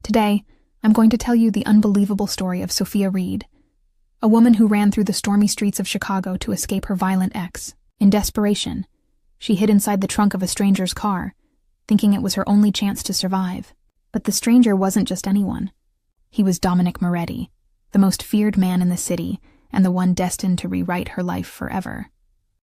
Today, I'm going to tell you the unbelievable story of Sophia Reed, a woman who ran through the stormy streets of Chicago to escape her violent ex. In desperation, she hid inside the trunk of a stranger's car, thinking it was her only chance to survive. But the stranger wasn't just anyone. He was Dominic Moretti, the most feared man in the city and the one destined to rewrite her life forever.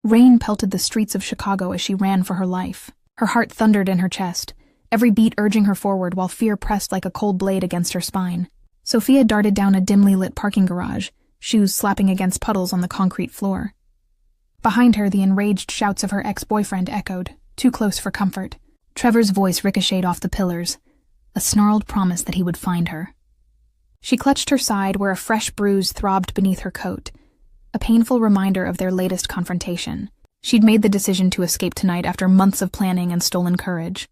Rain pelted the streets of Chicago as she ran for her life. Her heart thundered in her chest, every beat urging her forward while fear pressed like a cold blade against her spine. Sophia darted down a dimly lit parking garage, shoes slapping against puddles on the concrete floor. Behind her, the enraged shouts of her ex-boyfriend echoed, too close for comfort. Trevor's voice ricocheted off the pillars, a snarled promise that he would find her. She clutched her side where a fresh bruise throbbed beneath her coat, a painful reminder of their latest confrontation. She'd made the decision to escape tonight after months of planning and stolen courage.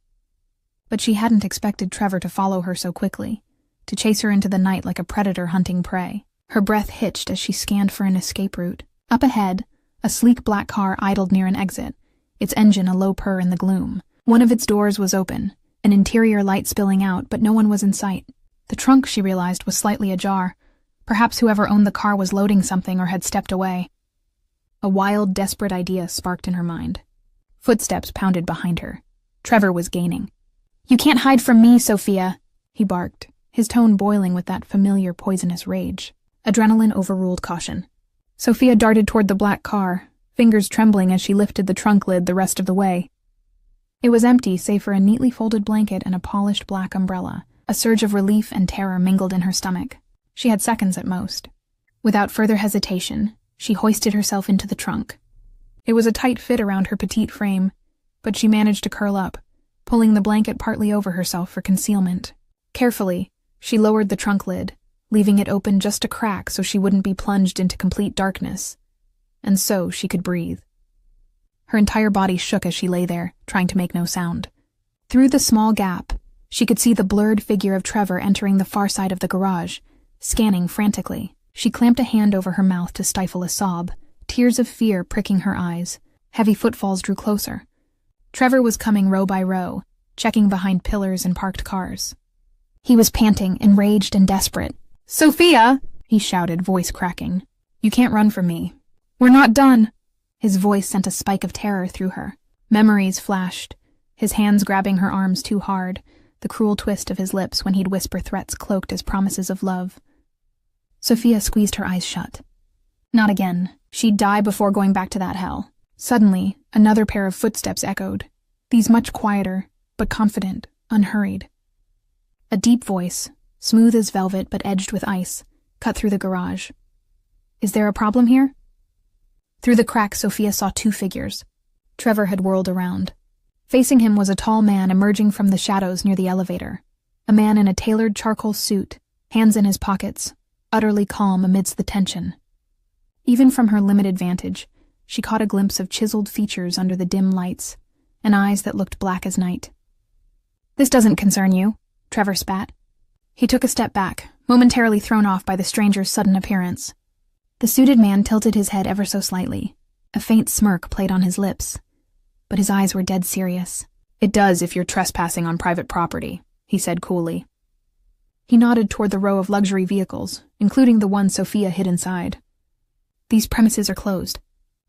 But she hadn't expected Trevor to follow her so quickly, to chase her into the night like a predator hunting prey. Her breath hitched as she scanned for an escape route. Up ahead, a sleek black car idled near an exit, its engine a low purr in the gloom. One of its doors was open, an interior light spilling out, but no one was in sight. The trunk, she realized, was slightly ajar. Perhaps whoever owned the car was loading something or had stepped away. A wild, desperate idea sparked in her mind. Footsteps pounded behind her. Trevor was gaining. "You can't hide from me, Sophia," he barked, his tone boiling with that familiar poisonous rage. Adrenaline overruled caution. Sophia darted toward the black car, fingers trembling as she lifted the trunk lid the rest of the way. It was empty save for a neatly folded blanket and a polished black umbrella. A surge of relief and terror mingled in her stomach. She had seconds at most. Without further hesitation, she hoisted herself into the trunk. It was a tight fit around her petite frame, but she managed to curl up, pulling the blanket partly over herself for concealment. Carefully, she lowered the trunk lid, leaving it open just a crack so she wouldn't be plunged into complete darkness. And so she could breathe. Her entire body shook as she lay there, trying to make no sound. Through the small gap, she could see the blurred figure of Trevor entering the far side of the garage, scanning frantically. She clamped a hand over her mouth to stifle a sob, tears of fear pricking her eyes. Heavy footfalls drew closer. Trevor was coming row by row, checking behind pillars and parked cars. He was panting, enraged and desperate. "Sophia!" he shouted, voice cracking. "You can't run from me. We're not done." His voice sent a spike of terror through her. Memories flashed, his hands grabbing her arms too hard, the cruel twist of his lips when he'd whisper threats cloaked as promises of love. Sophia squeezed her eyes shut. Not again. She'd die before going back to that hell. Suddenly, another pair of footsteps echoed, these much quieter, but confident, unhurried. A deep voice, smooth as velvet but edged with ice, cut through the garage. "Is there a problem here?" Through the crack, Sophia saw two figures. Trevor had whirled around. Facing him was a tall man emerging from the shadows near the elevator. A man in a tailored charcoal suit, hands in his pockets, utterly calm amidst the tension. Even from her limited vantage, she caught a glimpse of chiseled features under the dim lights, and eyes that looked black as night. "This doesn't concern you," Trevor spat. He took a step back, momentarily thrown off by the stranger's sudden appearance. The suited man tilted his head ever so slightly. A faint smirk played on his lips, but his eyes were dead serious. "It does if you're trespassing on private property," he said coolly. He nodded toward the row of luxury vehicles, including the one Sophia hid inside. "These premises are closed.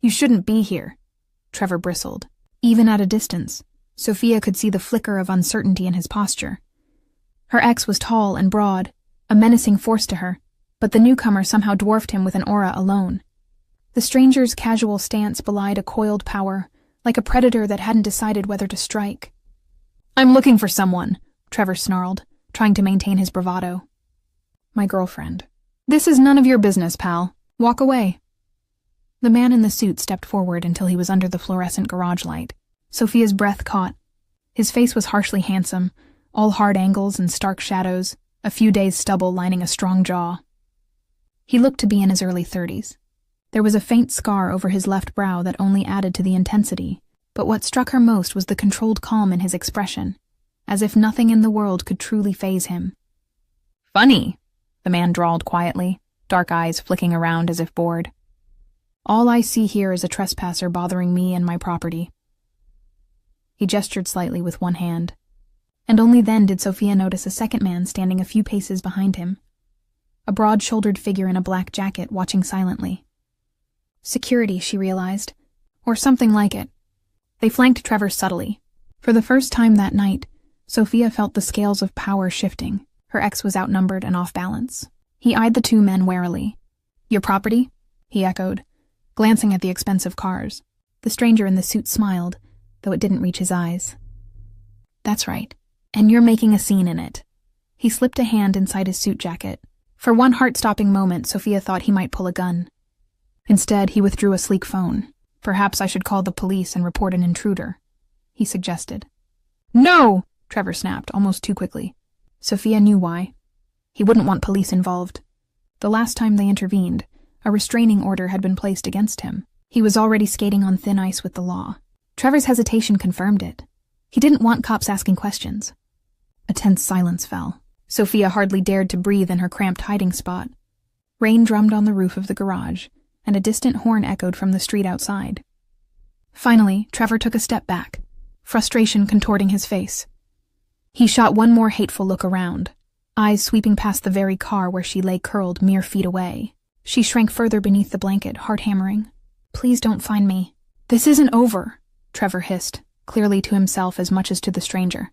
You shouldn't be here," Trevor bristled. Even at a distance, Sophia could see the flicker of uncertainty in his posture. Her ex was tall and broad, a menacing force to her, but the newcomer somehow dwarfed him with an aura alone. The stranger's casual stance belied a coiled power, like a predator that hadn't decided whether to strike. "I'm looking for someone," Trevor snarled, trying to maintain his bravado. "My girlfriend." "This is none of your business, pal. Walk away." The man in the suit stepped forward until he was under the fluorescent garage light. Sophia's breath caught. His face was harshly handsome, all hard angles and stark shadows, a few days' stubble lining a strong jaw. He looked to be in his early 30s. There was a faint scar over his left brow that only added to the intensity, but what struck her most was the controlled calm in his expression, as if nothing in the world could truly faze him. "Funny," the man drawled quietly, dark eyes flicking around as if bored. "All I see here is a trespasser bothering me and my property." He gestured slightly with one hand. And only then did Sophia notice a second man standing a few paces behind him. A broad-shouldered figure in a black jacket watching silently. Security, she realized. Or something like it. They flanked Trevor subtly. For the first time that night, Sophia felt the scales of power shifting. Her ex was outnumbered and off balance. He eyed the two men warily. "Your property?" he echoed, glancing at the expensive cars. The stranger in the suit smiled, though it didn't reach his eyes. "That's right. And you're making a scene in it." He slipped a hand inside his suit jacket. For one heart-stopping moment, Sophia thought he might pull a gun. Instead, he withdrew a sleek phone. "Perhaps I should call the police and report an intruder," he suggested. "No!" Trevor snapped, almost too quickly. Sophia knew why. He wouldn't want police involved. The last time they intervened, a restraining order had been placed against him. He was already skating on thin ice with the law. Trevor's hesitation confirmed it. He didn't want cops asking questions. A tense silence fell. Sophia hardly dared to breathe in her cramped hiding spot. Rain drummed on the roof of the garage, and a distant horn echoed from the street outside. Finally, Trevor took a step back, frustration contorting his face. He shot one more hateful look around, eyes sweeping past the very car where she lay curled mere feet away. She shrank further beneath the blanket, heart hammering. "Please don't find me. This isn't over," Trevor hissed, clearly to himself as much as to the stranger.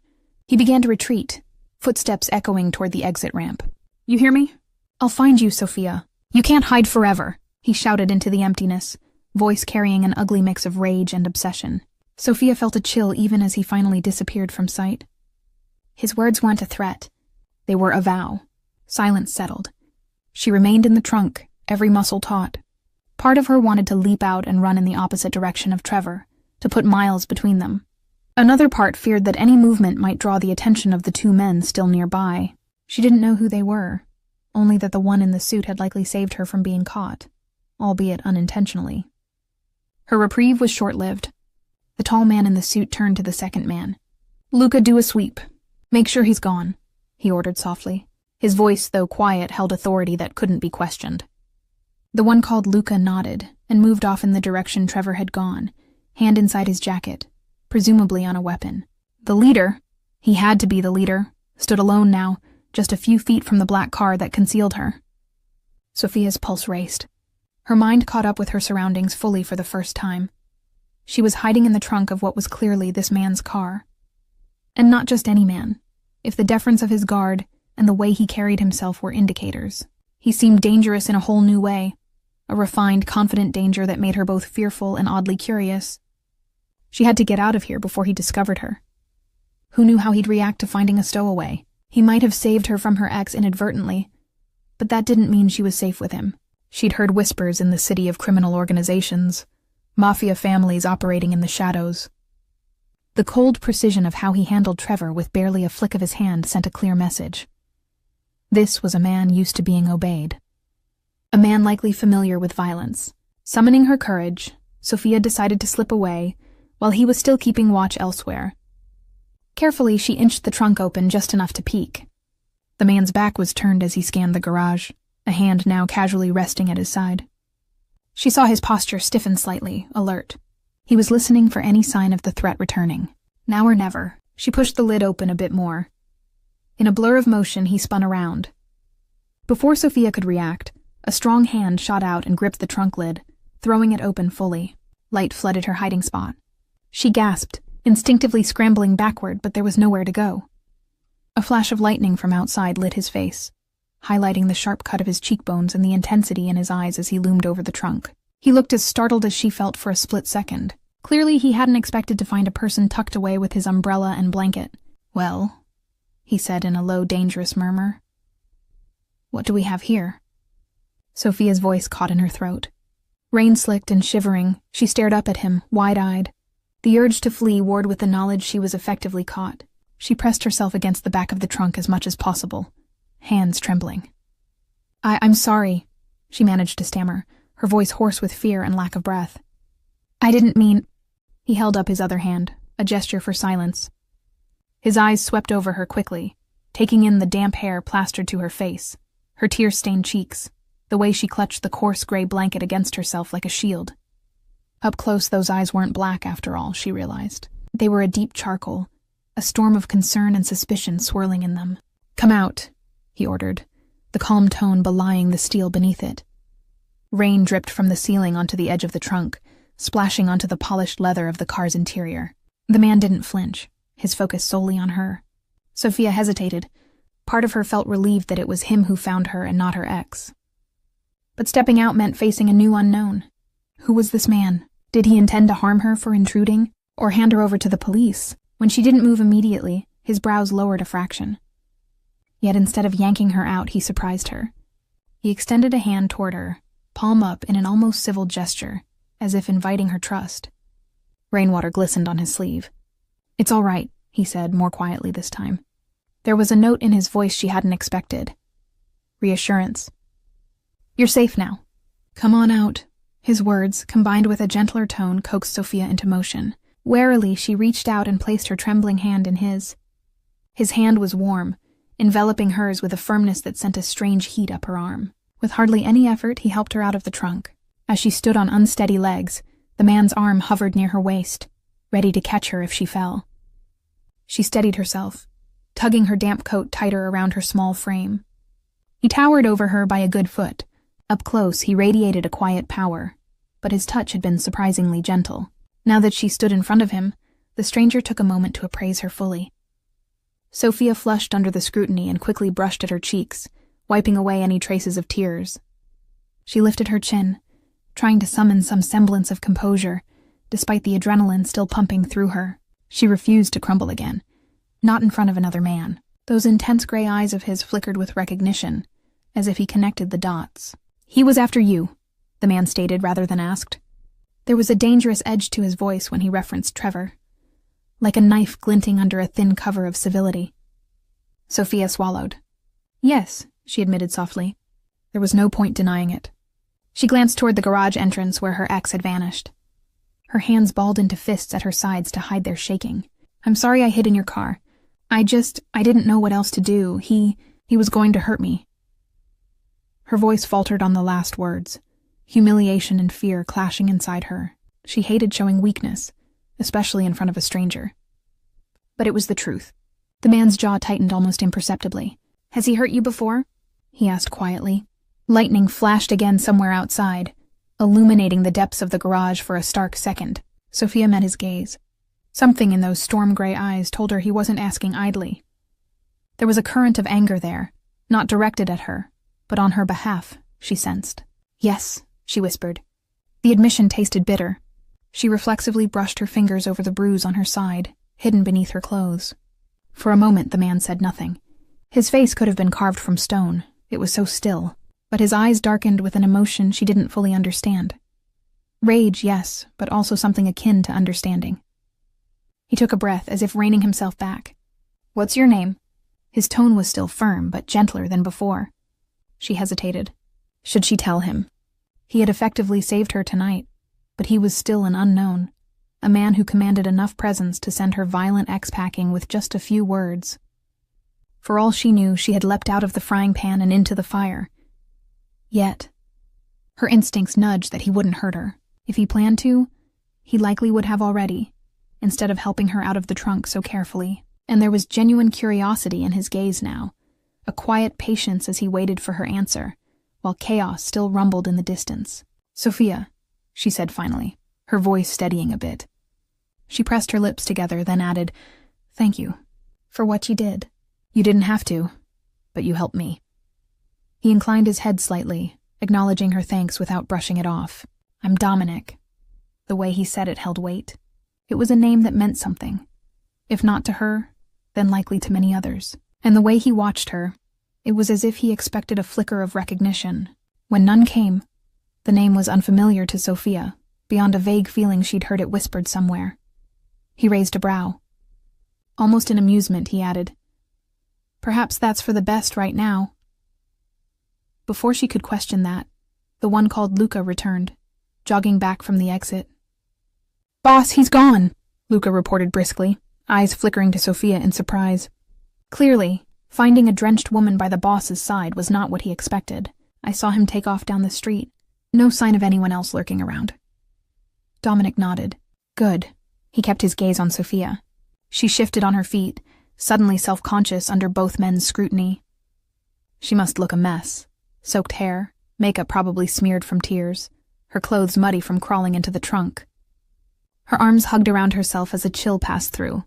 He began to retreat, footsteps echoing toward the exit ramp. "You hear me? I'll find you, Sophia. You can't hide forever," he shouted into the emptiness, voice carrying an ugly mix of rage and obsession. Sophia felt a chill even as he finally disappeared from sight. His words weren't a threat. They were a vow. Silence settled. She remained in the trunk, every muscle taut. Part of her wanted to leap out and run in the opposite direction of Trevor, to put miles between them. Another part feared that any movement might draw the attention of the two men still nearby. She didn't know who they were, only that the one in the suit had likely saved her from being caught, albeit unintentionally. Her reprieve was short-lived. The tall man in the suit turned to the second man. "Luca, do a sweep. Make sure he's gone," he ordered softly. His voice, though quiet, held authority that couldn't be questioned. The one called Luca nodded and moved off in the direction Trevor had gone, hand inside his jacket, presumably on a weapon. The leader, he had to be the leader, stood alone now, just a few feet from the black car that concealed her. Sophia's pulse raced. Her mind caught up with her surroundings fully for the first time. She was hiding in the trunk of what was clearly this man's car. And not just any man. If the deference of his guard and the way he carried himself were indicators. He seemed dangerous in a whole new way, a refined, confident danger that made her both fearful and oddly curious. She had to get out of here before he discovered her. Who knew how he'd react to finding a stowaway? He might have saved her from her ex inadvertently, but that didn't mean she was safe with him. She'd heard whispers in the city of criminal organizations, Mafia families operating in the shadows. The cold precision of how he handled Trevor with barely a flick of his hand sent a clear message. This was a man used to being obeyed. A man likely familiar with violence. Summoning her courage, Sophia decided to slip away, while he was still keeping watch elsewhere. Carefully, she inched the trunk open just enough to peek. The man's back was turned as he scanned the garage, a hand now casually resting at his side. She saw his posture stiffen slightly, alert. He was listening for any sign of the threat returning. Now or never, she pushed the lid open a bit more. In a blur of motion, he spun around. Before Sophia could react, a strong hand shot out and gripped the trunk lid, throwing it open fully. Light flooded her hiding spot. She gasped, instinctively scrambling backward, but there was nowhere to go. A flash of lightning from outside lit his face, highlighting the sharp cut of his cheekbones and the intensity in his eyes as he loomed over the trunk. He looked as startled as she felt for a split second. Clearly, he hadn't expected to find a person tucked away with his umbrella and blanket. "Well," he said in a low, dangerous murmur. "What do we have here?" Sophia's voice caught in her throat. Rain-slicked and shivering, she stared up at him, wide-eyed. The urge to flee warred with the knowledge she was effectively caught. She pressed herself against the back of the trunk as much as possible, hands trembling. I'm sorry," she managed to stammer, her voice hoarse with fear and lack of breath. "I didn't mean—" He held up his other hand, a gesture for silence. His eyes swept over her quickly, taking in the damp hair plastered to her face, her tear-stained cheeks, the way she clutched the coarse gray blanket against herself like a shield. Up close, those eyes weren't black after all, she realized. They were a deep charcoal, a storm of concern and suspicion swirling in them. "Come out," he ordered, the calm tone belying the steel beneath it. Rain dripped from the ceiling onto the edge of the trunk, splashing onto the polished leather of the car's interior. The man didn't flinch, his focus solely on her. Sophia hesitated. Part of her felt relieved that it was him who found her and not her ex. But stepping out meant facing a new unknown. Who was this man? Did he intend to harm her for intruding, or hand her over to the police? When she didn't move immediately, his brows lowered a fraction. Yet instead of yanking her out, he surprised her. He extended a hand toward her, palm up in an almost civil gesture, as if inviting her trust. Rainwater glistened on his sleeve. "It's all right," he said, more quietly this time. There was a note in his voice she hadn't expected. Reassurance. "You're safe now. Come on out." His words, combined with a gentler tone, coaxed Sophia into motion. Warily, she reached out and placed her trembling hand in his. His hand was warm, enveloping hers with a firmness that sent a strange heat up her arm. With hardly any effort, he helped her out of the trunk. As she stood on unsteady legs, the man's arm hovered near her waist, ready to catch her if she fell. She steadied herself, tugging her damp coat tighter around her small frame. He towered over her by a good foot. Up close, he radiated a quiet power, but his touch had been surprisingly gentle. Now that she stood in front of him, the stranger took a moment to appraise her fully. Sophia flushed under the scrutiny and quickly brushed at her cheeks, wiping away any traces of tears. She lifted her chin, trying to summon some semblance of composure, despite the adrenaline still pumping through her. She refused to crumble again, not in front of another man. Those intense gray eyes of his flickered with recognition, as if he connected the dots. "He was after you," the man stated rather than asked. There was a dangerous edge to his voice when he referenced Trevor, like a knife glinting under a thin cover of civility. Sophia swallowed. "Yes," she admitted softly. There was no point denying it. She glanced toward the garage entrance where her ex had vanished. Her hands balled into fists at her sides to hide their shaking. "I'm sorry I hid in your car. I didn't know what else to do. He was going to hurt me." Her voice faltered on the last words, humiliation and fear clashing inside her. She hated showing weakness, especially in front of a stranger. But it was the truth. The man's jaw tightened almost imperceptibly. "Has he hurt you before?" he asked quietly. Lightning flashed again somewhere outside, illuminating the depths of the garage for a stark second. Sophia met his gaze. Something in those storm-gray eyes told her he wasn't asking idly. There was a current of anger there, not directed at her, but on her behalf, she sensed. "Yes," she whispered. The admission tasted bitter. She reflexively brushed her fingers over the bruise on her side, hidden beneath her clothes. For a moment the man said nothing. His face could have been carved from stone, it was so still, but his eyes darkened with an emotion she didn't fully understand. Rage, yes, but also something akin to understanding. He took a breath, as if reining himself back. "What's your name?" His tone was still firm, but gentler than before. She hesitated. Should she tell him? He had effectively saved her tonight, but he was still an unknown, a man who commanded enough presence to send her violent ex packing with just a few words. For all she knew, she had leapt out of the frying pan and into the fire. Yet, her instincts nudged that he wouldn't hurt her. If he planned to, he likely would have already, instead of helping her out of the trunk so carefully. And there was genuine curiosity in his gaze now, a quiet patience as he waited for her answer, while chaos still rumbled in the distance. "Sophia," she said finally, her voice steadying a bit. She pressed her lips together, then added, "Thank you for what you did. You didn't have to, but you helped me." He inclined his head slightly, acknowledging her thanks without brushing it off. "I'm Dominic." The way he said it held weight. It was a name that meant something. If not to her, then likely to many others. And the way he watched her, it was as if he expected a flicker of recognition. When none came, the name was unfamiliar to Sophia, beyond a vague feeling she'd heard it whispered somewhere. He raised a brow. Almost in amusement, he added, "Perhaps that's for the best right now." Before she could question that, the one called Luca returned, jogging back from the exit. "Boss, he's gone," Luca reported briskly, eyes flickering to Sophia in surprise. Clearly, finding a drenched woman by the boss's side was not what he expected. "I saw him take off down the street. No sign of anyone else lurking around." Dominic nodded. "Good." He kept his gaze on Sophia. She shifted on her feet, suddenly self-conscious under both men's scrutiny. She must look a mess. Soaked hair, makeup probably smeared from tears, her clothes muddy from crawling into the trunk. Her arms hugged around herself as a chill passed through.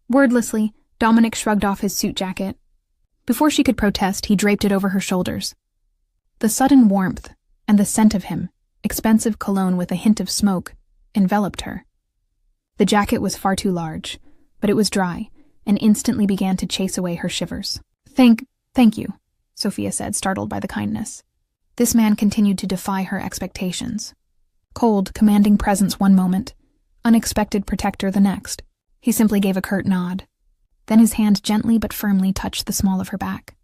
Wordlessly, Dominic shrugged off his suit jacket. Before she could protest, he draped it over her shoulders. The sudden warmth and the scent of him, expensive cologne with a hint of smoke, enveloped her. The jacket was far too large, but it was dry, and instantly began to chase away her shivers. Thank you, Sophia said, startled by the kindness. This man continued to defy her expectations. Cold, commanding presence one moment, unexpected protector the next. He simply gave a curt nod. Then his hand gently but firmly touched the small of her back.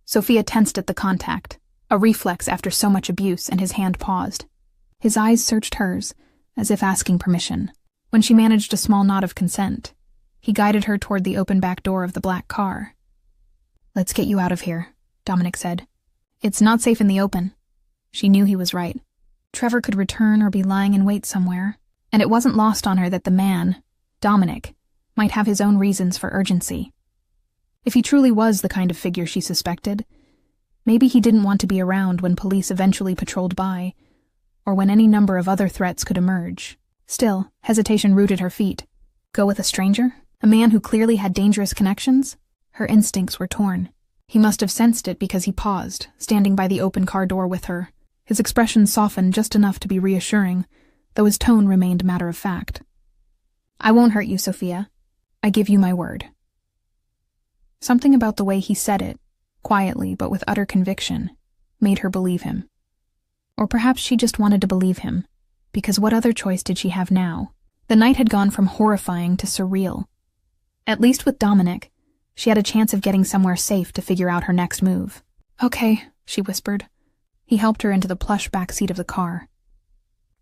Sophia tensed at the contact, a reflex after so much abuse, and his hand paused. His eyes searched hers, as if asking permission. When she managed a small nod of consent, he guided her toward the open back door of the black car. "Let's get you out of here," Dominic said. "It's not safe in the open." She knew he was right. Trevor could return or be lying in wait somewhere, and it wasn't lost on her that the man, Dominic, might have his own reasons for urgency. If he truly was the kind of figure she suspected, maybe he didn't want to be around when police eventually patrolled by, or when any number of other threats could emerge. Still, hesitation rooted her feet. Go with a stranger? A man who clearly had dangerous connections? Her instincts were torn. He must have sensed it because he paused, standing by the open car door with her. His expression softened just enough to be reassuring, though his tone remained matter-of-fact. "I won't hurt you, Sophia. I give you my word." Something about the way he said it, quietly but with utter conviction, made her believe him. Or perhaps she just wanted to believe him, because what other choice did she have now? The night had gone from horrifying to surreal. At least with Dominic, she had a chance of getting somewhere safe to figure out her next move. "Okay," she whispered. He helped her into the plush back seat of the car.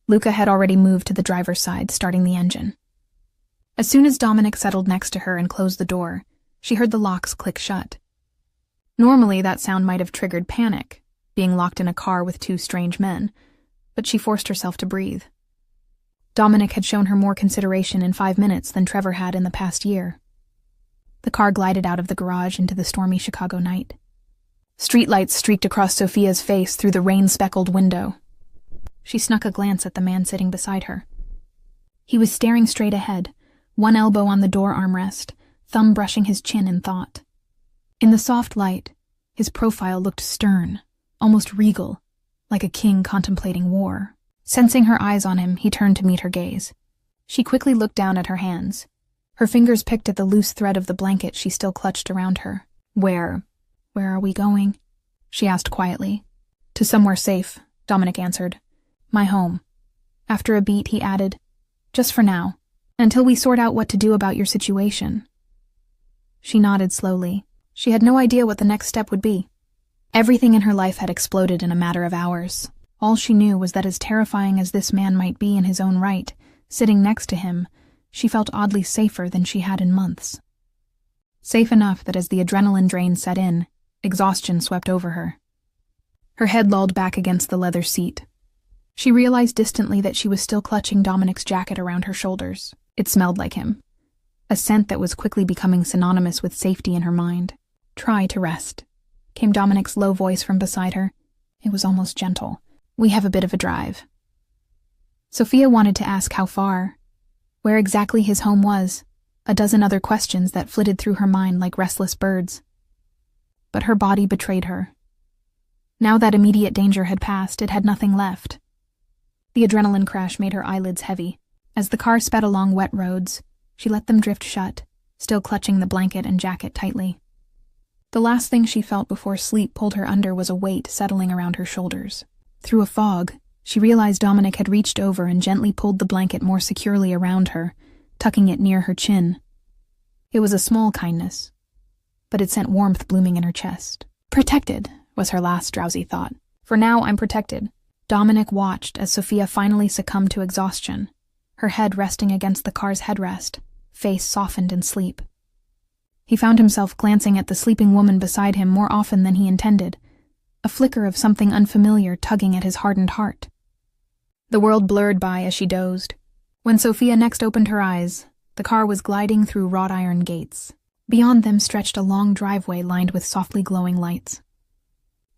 Luca had already moved to the driver's side, starting the engine. As soon as Dominic settled next to her and closed the door, she heard the locks click shut. Normally, that sound might have triggered panic, being locked in a car with two strange men, but she forced herself to breathe. Dominic had shown her more consideration in 5 minutes than Trevor had in the past year. The car glided out of the garage into the stormy Chicago night. Streetlights streaked across Sophia's face through the rain-speckled window. She snuck a glance at the man sitting beside her. He was staring straight ahead, one elbow on the door armrest, thumb brushing his chin in thought. In the soft light, his profile looked stern, almost regal, like a king contemplating war. Sensing her eyes on him, he turned to meet her gaze. She quickly looked down at her hands. Her fingers picked at the loose thread of the blanket she still clutched around her. Where are we going?" she asked quietly. "To somewhere safe," Dominic answered. "My home." After a beat, he added, "Just for now, until we sort out what to do about your situation." She nodded slowly. She had no idea what the next step would be. Everything in her life had exploded in a matter of hours. All she knew was that as terrifying as this man might be in his own right, sitting next to him, she felt oddly safer than she had in months. Safe enough that as the adrenaline drain set in, exhaustion swept over her. Her head lolled back against the leather seat. She realized distantly that she was still clutching Dominic's jacket around her shoulders. It smelled like him, a scent that was quickly becoming synonymous with safety in her mind. "Try to rest," came Dominic's low voice from beside her. It was almost gentle. "We have a bit of a drive." Sophia wanted to ask how far, where exactly his home was, a dozen other questions that flitted through her mind like restless birds. But her body betrayed her. Now that immediate danger had passed, it had nothing left. The adrenaline crash made her eyelids heavy. As the car sped along wet roads, she let them drift shut, still clutching the blanket and jacket tightly. The last thing she felt before sleep pulled her under was a weight settling around her shoulders. Through a fog, she realized Dominic had reached over and gently pulled the blanket more securely around her, tucking it near her chin. It was a small kindness, but it sent warmth blooming in her chest. Protected, was her last drowsy thought. For now, I'm protected. Dominic watched as Sophia finally succumbed to exhaustion, her head resting against the car's headrest, face softened in sleep. He found himself glancing at the sleeping woman beside him more often than he intended, a flicker of something unfamiliar tugging at his hardened heart. The world blurred by as she dozed. When Sophia next opened her eyes, The car was gliding through wrought iron gates. Beyond them stretched a long driveway lined with softly glowing lights.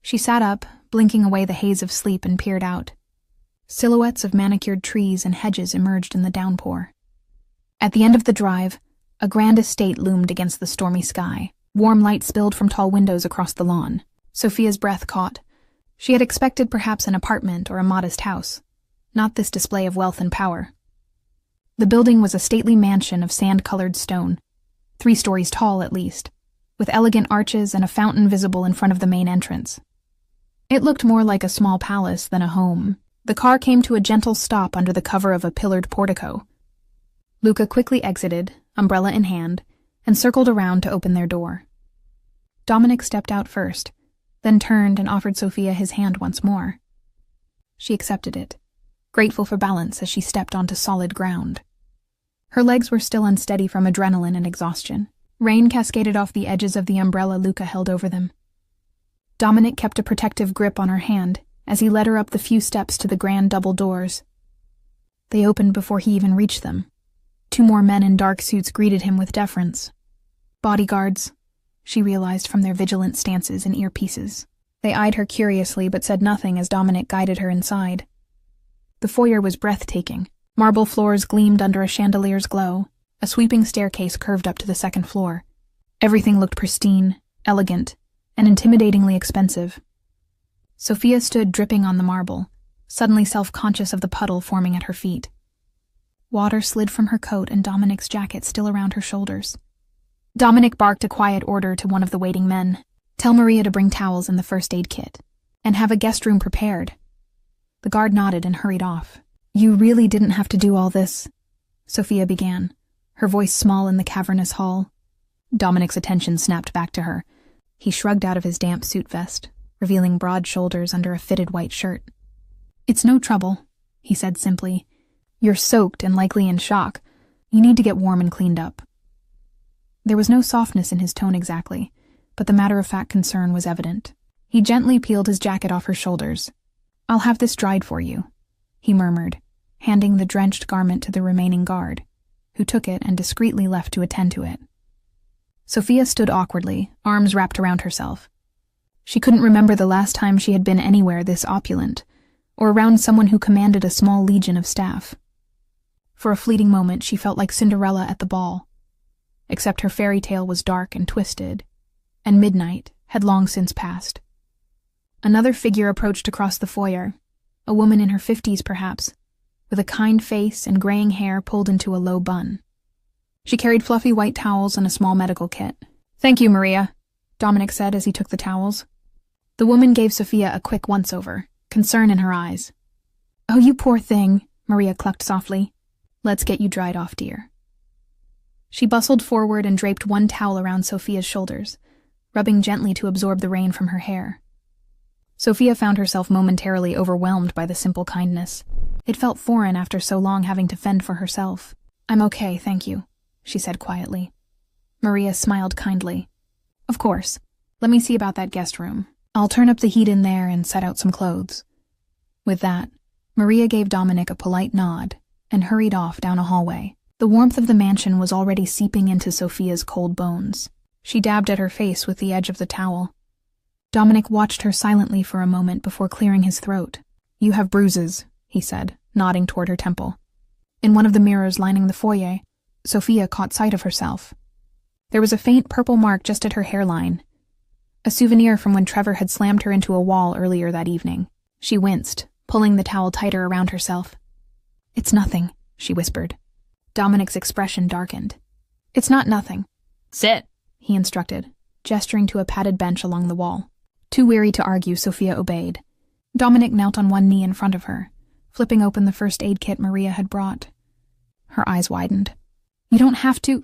She sat up, blinking away the haze of sleep, and peered out. Silhouettes of manicured trees and hedges emerged in the downpour. At the end of the drive, a grand estate loomed against the stormy sky. Warm light spilled from tall windows across the lawn. Sophia's breath caught. She had expected perhaps an apartment or a modest house, not this display of wealth and power. The building was a stately mansion of sand-colored stone, 3 stories tall at least, with elegant arches and a fountain visible in front of the main entrance. It looked more like a small palace than a home. The car came to a gentle stop under the cover of a pillared portico. Luca quickly exited, umbrella in hand, and circled around to open their door. Dominic stepped out first, then turned and offered Sophia his hand once more. She accepted it, grateful for balance as she stepped onto solid ground. Her legs were still unsteady from adrenaline and exhaustion. Rain cascaded off the edges of the umbrella Luca held over them. Dominic kept a protective grip on her hand as he led her up the few steps to the grand double doors. They opened before he even reached them. 2 more men in dark suits greeted him with deference. Bodyguards, she realized from their vigilant stances and earpieces. They eyed her curiously but said nothing as Dominic guided her inside. The foyer was breathtaking. Marble floors gleamed under a chandelier's glow. A sweeping staircase curved up to the 2nd floor. Everything looked pristine, elegant, and intimidatingly expensive. Sophia stood dripping on the marble, suddenly self-conscious of the puddle forming at her feet. Water slid from her coat and Dominic's jacket still around her shoulders. Dominic barked a quiet order to one of the waiting men. "Tell Maria to bring towels and the first aid kit, and have a guest room prepared." The guard nodded and hurried off. "You really didn't have to do all this," Sophia began, her voice small in the cavernous hall. Dominic's attention snapped back to her. He shrugged out of his damp suit vest, revealing broad shoulders under a fitted white shirt. "It's no trouble," he said simply. "You're soaked and likely in shock. You need to get warm and cleaned up." There was no softness in his tone exactly, but the matter-of-fact concern was evident. He gently peeled his jacket off her shoulders. "I'll have this dried for you," he murmured, handing the drenched garment to the remaining guard, who took it and discreetly left to attend to it. Sophia stood awkwardly, arms wrapped around herself. She couldn't remember the last time she had been anywhere this opulent, or around someone who commanded a small legion of staff. For a fleeting moment she felt like Cinderella at the ball, except her fairy tale was dark and twisted, and midnight had long since passed. Another figure approached across the foyer, a woman in her 50s perhaps, with a kind face and graying hair pulled into a low bun. She carried fluffy white towels and a small medical kit. "Thank you, Maria," Dominic said as he took the towels. The woman gave Sophia a quick once-over, concern in her eyes. "Oh, you poor thing," Maria clucked softly. "Let's get you dried off, dear." She bustled forward and draped one towel around Sophia's shoulders, rubbing gently to absorb the rain from her hair. Sophia found herself momentarily overwhelmed by the simple kindness. It felt foreign after so long having to fend for herself. "I'm okay, thank you," she said quietly. Maria smiled kindly. "Of course. Let me see about that guest room. I'll turn up the heat in there and set out some clothes." With that, Maria gave Dominic a polite nod and hurried off down a hallway. The warmth of the mansion was already seeping into Sophia's cold bones. She dabbed at her face with the edge of the towel. Dominic watched her silently for a moment before clearing his throat. "You have bruises," he said, nodding toward her temple. In one of the mirrors lining the foyer, Sophia caught sight of herself. There was a faint purple mark just at her hairline, a souvenir from when Trevor had slammed her into a wall earlier that evening. She winced, pulling the towel tighter around herself. "It's nothing," she whispered. Dominic's expression darkened. "It's not nothing. Sit," he instructed, gesturing to a padded bench along the wall. Too weary to argue, Sophia obeyed. Dominic knelt on one knee in front of her, flipping open the first aid kit Maria had brought. Her eyes widened. "You don't have to...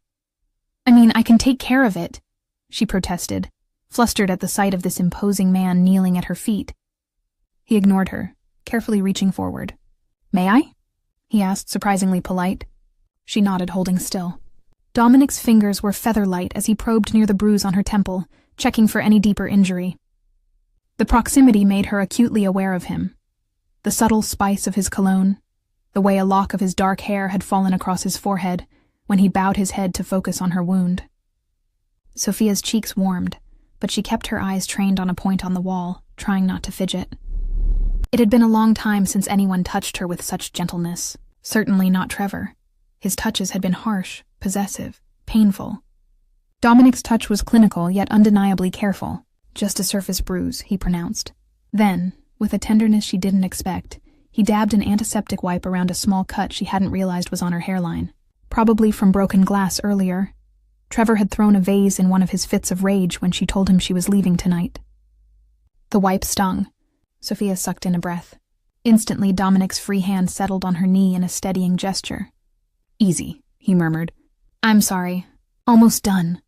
I can take care of it," she protested, flustered at the sight of this imposing man kneeling at her feet. He ignored her, carefully reaching forward. "May I?" he asked, surprisingly polite. She nodded, holding still. Dominic's fingers were feather-light as he probed near the bruise on her temple, checking for any deeper injury. The proximity made her acutely aware of him. The subtle spice of his cologne, the way a lock of his dark hair had fallen across his forehead, when he bowed his head to focus on her wound. Sophia's cheeks warmed, but she kept her eyes trained on a point on the wall, trying not to fidget. It had been a long time since anyone touched her with such gentleness. Certainly not Trevor. His touches had been harsh, possessive, painful. Dominic's touch was clinical, yet undeniably careful. "Just a surface bruise," he pronounced. Then, with a tenderness she didn't expect, he dabbed an antiseptic wipe around a small cut she hadn't realized was on her hairline. Probably from broken glass earlier. Trevor had thrown a vase in one of his fits of rage when she told him she was leaving tonight. The wipe stung. Sophia sucked in a breath. Instantly, Dominic's free hand settled on her knee in a steadying gesture. "Easy," he murmured. "I'm sorry. Almost done."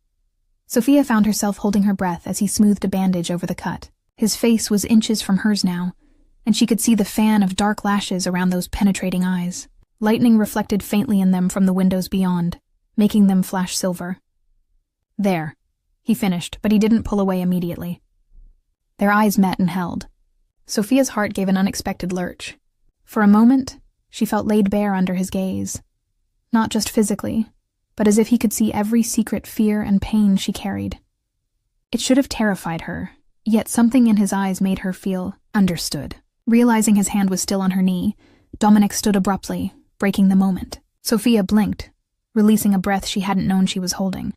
Sophia found herself holding her breath as he smoothed a bandage over the cut. His face was inches from hers now, and she could see the fan of dark lashes around those penetrating eyes. Lightning reflected faintly in them from the windows beyond, making them flash silver. "There," he finished, but he didn't pull away immediately. Their eyes met and held. Sophia's heart gave an unexpected lurch. For a moment, she felt laid bare under his gaze. Not just physically, but as if he could see every secret fear and pain she carried. It should have terrified her, yet something in his eyes made her feel understood. Realizing his hand was still on her knee, Dominic stood abruptly, breaking the moment. Sophia blinked, releasing a breath she hadn't known she was holding.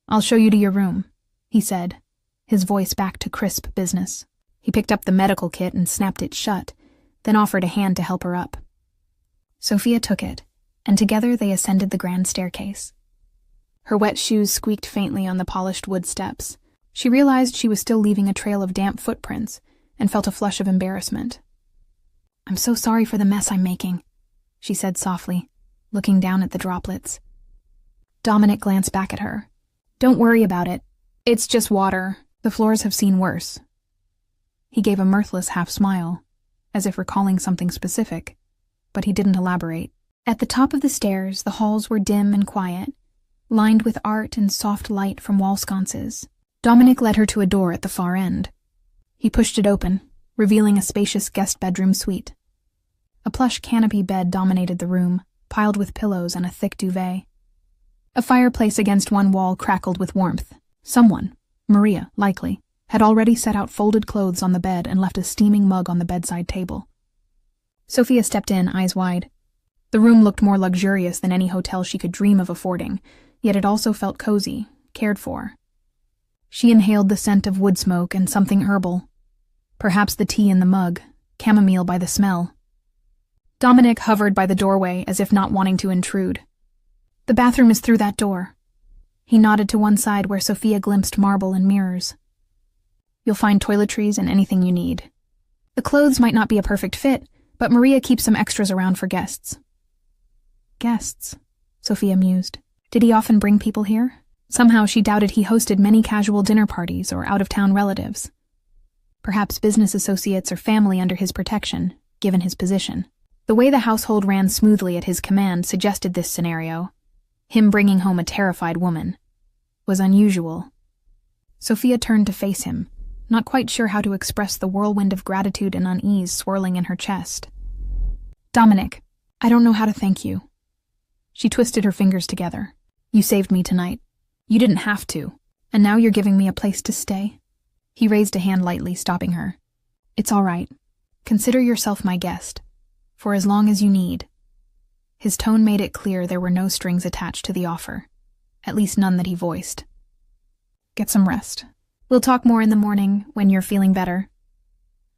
"I'll show you to your room," he said, his voice back to crisp business. He picked up the medical kit and snapped it shut, then offered a hand to help her up. Sophia took it, and together they ascended the grand staircase. Her wet shoes squeaked faintly on the polished wood steps. She realized she was still leaving a trail of damp footprints, and felt a flush of embarrassment. "I'm so sorry for the mess I'm making," she said softly, looking down at the droplets. Dominic glanced back at her. "Don't worry about it. It's just water. The floors have seen worse." He gave a mirthless half-smile, as if recalling something specific, but he didn't elaborate. At the top of the stairs, the halls were dim and quiet, lined with art and soft light from wall sconces. Dominic led her to a door at the far end. He pushed it open, revealing a spacious guest bedroom suite. A plush canopy bed dominated the room, piled with pillows and a thick duvet. A fireplace against one wall crackled with warmth. Someone, Maria, likely, had already set out folded clothes on the bed and left a steaming mug on the bedside table. Sophia stepped in, eyes wide. The room looked more luxurious than any hotel she could dream of affording, yet it also felt cozy, cared for. She inhaled the scent of wood smoke and something herbal. Perhaps the tea in the mug, chamomile by the smell. Dominic hovered by the doorway as if not wanting to intrude. "The bathroom is through that door." He nodded to one side where Sophia glimpsed marble and mirrors. "You'll find toiletries and anything you need. The clothes might not be a perfect fit, but Maria keeps some extras around for guests." "Guests?" Sophia mused. Did he often bring people here? Somehow she doubted he hosted many casual dinner parties or out-of-town relatives. Perhaps business associates or family under his protection, given his position. The way the household ran smoothly at his command suggested this scenario. Him bringing home a terrified woman was unusual. Sophia turned to face him, not quite sure how to express the whirlwind of gratitude and unease swirling in her chest. "Dominic, I don't know how to thank you." She twisted her fingers together. "You saved me tonight. You didn't have to, and now you're giving me a place to stay." He raised a hand lightly, stopping her. "It's all right. Consider yourself my guest, for as long as you need." His tone made it clear there were no strings attached to the offer, at least none that he voiced. "Get some rest. We'll talk more in the morning, when you're feeling better."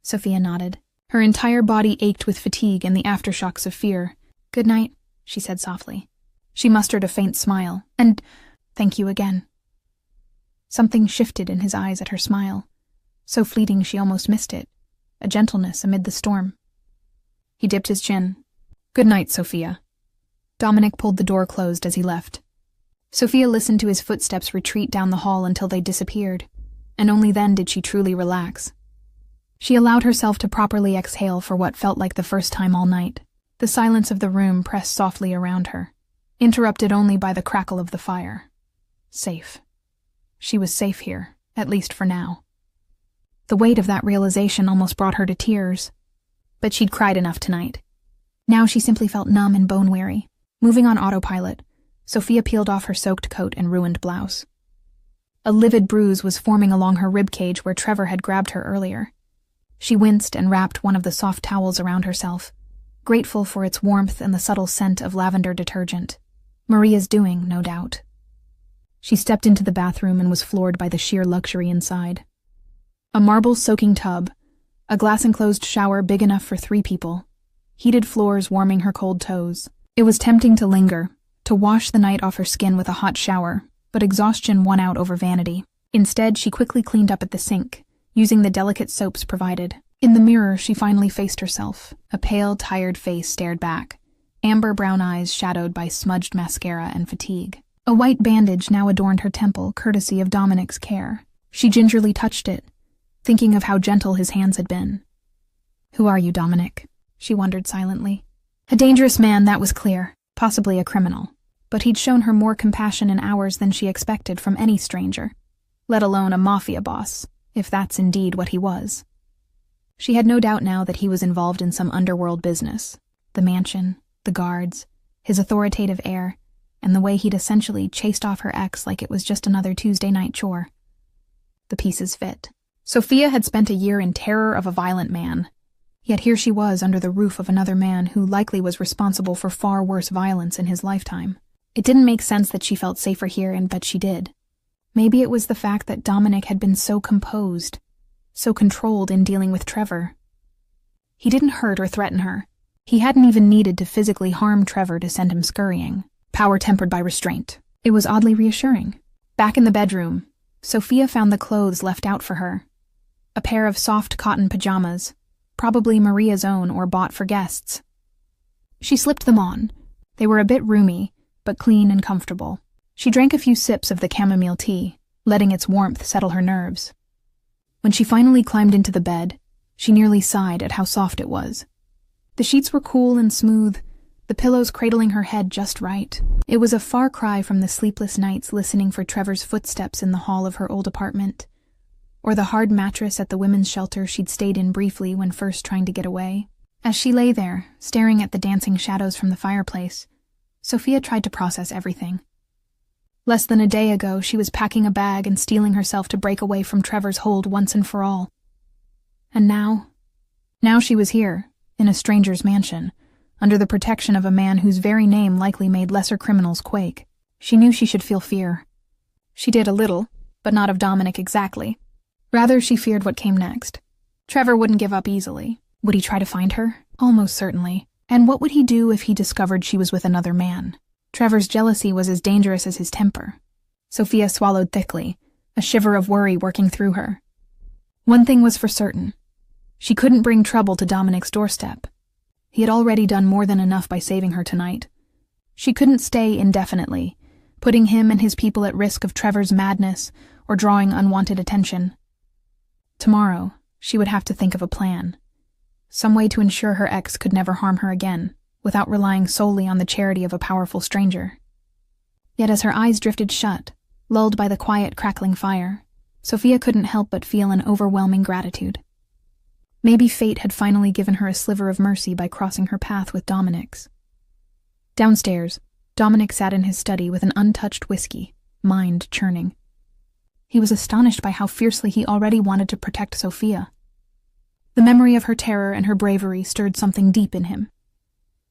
Sophia nodded. Her entire body ached with fatigue and the aftershocks of fear. "Good night," she said softly. She mustered a faint smile. "And thank you again." Something shifted in his eyes at her smile, so fleeting she almost missed it, a gentleness amid the storm. He dipped his chin. "Good night, Sophia." Dominic pulled the door closed as he left. Sophia listened to his footsteps retreat down the hall until they disappeared, and only then did she truly relax. She allowed herself to properly exhale for what felt like the first time all night. The silence of the room pressed softly around her, interrupted only by the crackle of the fire. Safe. She was safe here, at least for now. The weight of that realization almost brought her to tears. But she'd cried enough tonight. Now she simply felt numb and bone-weary. Moving on autopilot, Sophia peeled off her soaked coat and ruined blouse. A livid bruise was forming along her ribcage where Trevor had grabbed her earlier. She winced and wrapped one of the soft towels around herself, grateful for its warmth and the subtle scent of lavender detergent. Maria's doing, no doubt. She stepped into the bathroom and was floored by the sheer luxury inside. A marble-soaking tub, a glass-enclosed shower big enough for 3 people, heated floors warming her cold toes. It was tempting to linger, to wash the night off her skin with a hot shower, but exhaustion won out over vanity. Instead, she quickly cleaned up at the sink, using the delicate soaps provided. In the mirror, she finally faced herself. A pale, tired face stared back, amber brown eyes shadowed by smudged mascara and fatigue. A white bandage now adorned her temple, courtesy of Dominic's care. She gingerly touched it, thinking of how gentle his hands had been. "Who are you, Dominic?" she wondered silently. A dangerous man, that was clear, possibly a criminal. But he'd shown her more compassion in hours than she expected from any stranger, let alone a Mafia boss, if that's indeed what he was. She had no doubt now that he was involved in some underworld business. The mansion, the guards, his authoritative air, and the way he'd essentially chased off her ex like it was just another Tuesday night chore. The pieces fit. Sophia had spent a year in terror of a violent man, yet here she was under the roof of another man who likely was responsible for far worse violence in his lifetime. It didn't make sense that she felt safer here, and but she did. Maybe it was the fact that Dominic had been so composed, so controlled in dealing with Trevor. He didn't hurt or threaten her. He hadn't even needed to physically harm Trevor to send him scurrying. Power tempered by restraint. It was oddly reassuring. Back in the bedroom, Sophia found the clothes left out for her. A pair of soft cotton pajamas, probably Maria's own or bought for guests. She slipped them on. They were a bit roomy, but clean and comfortable. She drank a few sips of the chamomile tea, letting its warmth settle her nerves. When she finally climbed into the bed, she nearly sighed at how soft it was. The sheets were cool and smooth, the pillows cradling her head just right. It was a far cry from the sleepless nights listening for Trevor's footsteps in the hall of her old apartment, or the hard mattress at the women's shelter she'd stayed in briefly when first trying to get away. As she lay there, staring at the dancing shadows from the fireplace, Sophia tried to process everything. Less than a day ago, she was packing a bag and steeling herself to break away from Trevor's hold once and for all. And now she was here, in a stranger's mansion, under the protection of a man whose very name likely made lesser criminals quake. She knew she should feel fear. She did a little, but not of Dominic exactly. Rather, she feared what came next. Trevor wouldn't give up easily. Would he try to find her? Almost certainly. And what would he do if he discovered she was with another man? Trevor's jealousy was as dangerous as his temper. Sophia swallowed thickly, a shiver of worry working through her. One thing was for certain. She couldn't bring trouble to Dominic's doorstep. He had already done more than enough by saving her tonight. She couldn't stay indefinitely, putting him and his people at risk of Trevor's madness or drawing unwanted attention. Tomorrow, she would have to think of a plan. Some way to ensure her ex could never harm her again, without relying solely on the charity of a powerful stranger. Yet as her eyes drifted shut, lulled by the quiet crackling fire, Sophia couldn't help but feel an overwhelming gratitude. Maybe fate had finally given her a sliver of mercy by crossing her path with Dominic's. Downstairs, Dominic sat in his study with an untouched whiskey, mind churning. He was astonished by how fiercely he already wanted to protect Sophia. The memory of her terror and her bravery stirred something deep in him.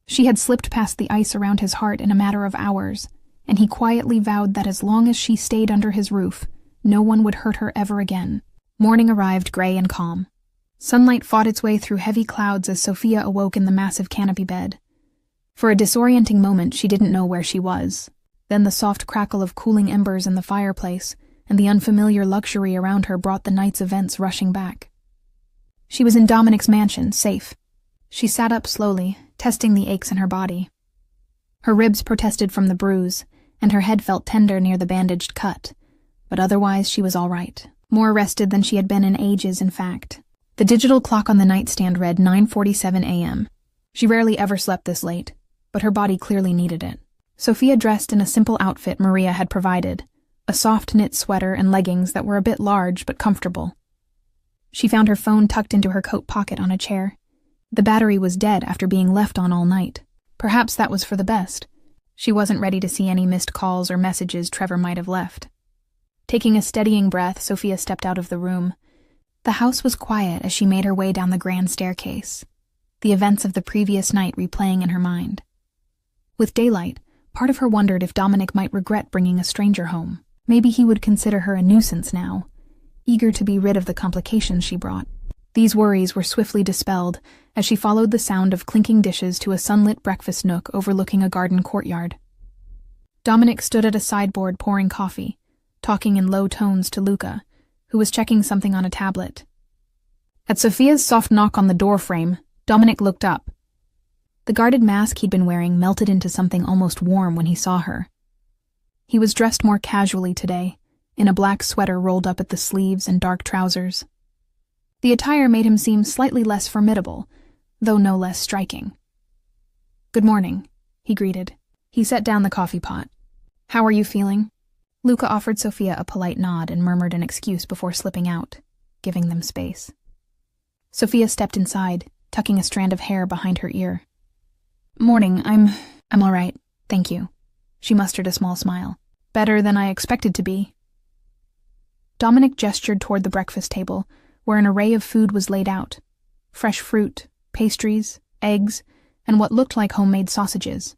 She had slipped past the ice around his heart in a matter of hours, and he quietly vowed that as long as she stayed under his roof, no one would hurt her ever again. Morning arrived gray and calm. Sunlight fought its way through heavy clouds as Sophia awoke in the massive canopy bed. For a disorienting moment, she didn't know where she was. Then the soft crackle of cooling embers in the fireplace and the unfamiliar luxury around her brought the night's events rushing back. She was in Dominic's mansion, safe. She sat up slowly, testing the aches in her body. Her ribs protested from the bruise, and her head felt tender near the bandaged cut, but otherwise she was all right. More rested than she had been in ages, in fact. The digital clock on the nightstand read 9:47 a.m. She rarely ever slept this late, but her body clearly needed it. Sophia dressed in a simple outfit Maria had provided, a soft knit sweater and leggings that were a bit large but comfortable. She found her phone tucked into her coat pocket on a chair. The battery was dead after being left on all night. Perhaps that was for the best. She wasn't ready to see any missed calls or messages Trevor might have left. Taking a steadying breath, Sophia stepped out of the room. The house was quiet as she made her way down the grand staircase, the events of the previous night replaying in her mind. With daylight, part of her wondered if Dominic might regret bringing a stranger home. Maybe he would consider her a nuisance now, eager to be rid of the complications she brought. These worries were swiftly dispelled as she followed the sound of clinking dishes to a sunlit breakfast nook overlooking a garden courtyard. Dominic stood at a sideboard pouring coffee, talking in low tones to Luca, who was checking something on a tablet. At Sophia's soft knock on the doorframe, Dominic looked up. The guarded mask he'd been wearing melted into something almost warm when he saw her. He was dressed more casually today, in a black sweater rolled up at the sleeves and dark trousers. The attire made him seem slightly less formidable, though no less striking. "Good morning," he greeted. He set down the coffee pot. "How are you feeling?" Luca offered Sophia a polite nod and murmured an excuse before slipping out, giving them space. Sophia stepped inside, tucking a strand of hair behind her ear. "Morning, I'm all right, thank you." She mustered a small smile. "Better than I expected to be." Dominic gestured toward the breakfast table, where an array of food was laid out. Fresh fruit, pastries, eggs, and what looked like homemade sausages.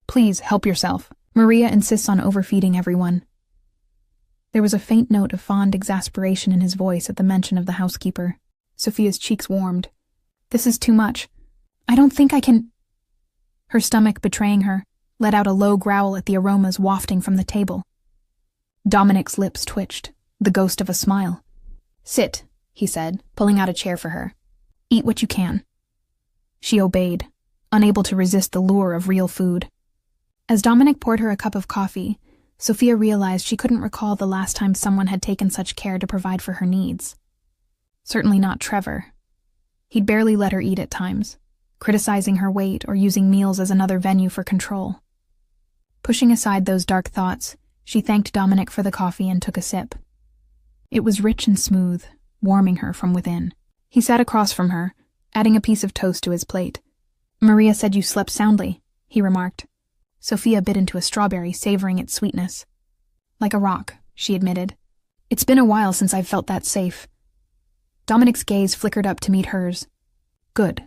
"Please, help yourself. Maria insists on overfeeding everyone." There was a faint note of fond exasperation in his voice at the mention of the housekeeper. Sophia's cheeks warmed. "This is too much. I don't think I can—" Her stomach, betraying her, let out a low growl at the aromas wafting from the table. Dominic's lips twitched, the ghost of a smile. "Sit," he said, pulling out a chair for her. "Eat what you can." She obeyed, unable to resist the lure of real food. As Dominic poured her a cup of coffee, Sophia realized she couldn't recall the last time someone had taken such care to provide for her needs. Certainly not Trevor. He'd barely let her eat at times, criticizing her weight or using meals as another venue for control. Pushing aside those dark thoughts, she thanked Dominic for the coffee and took a sip. It was rich and smooth, warming her from within. He sat across from her, adding a piece of toast to his plate. "Maria said you slept soundly," he remarked. Sophia bit into a strawberry, savoring its sweetness. "Like a rock," she admitted. "It's been a while since I've felt that safe." Dominic's gaze flickered up to meet hers. "Good."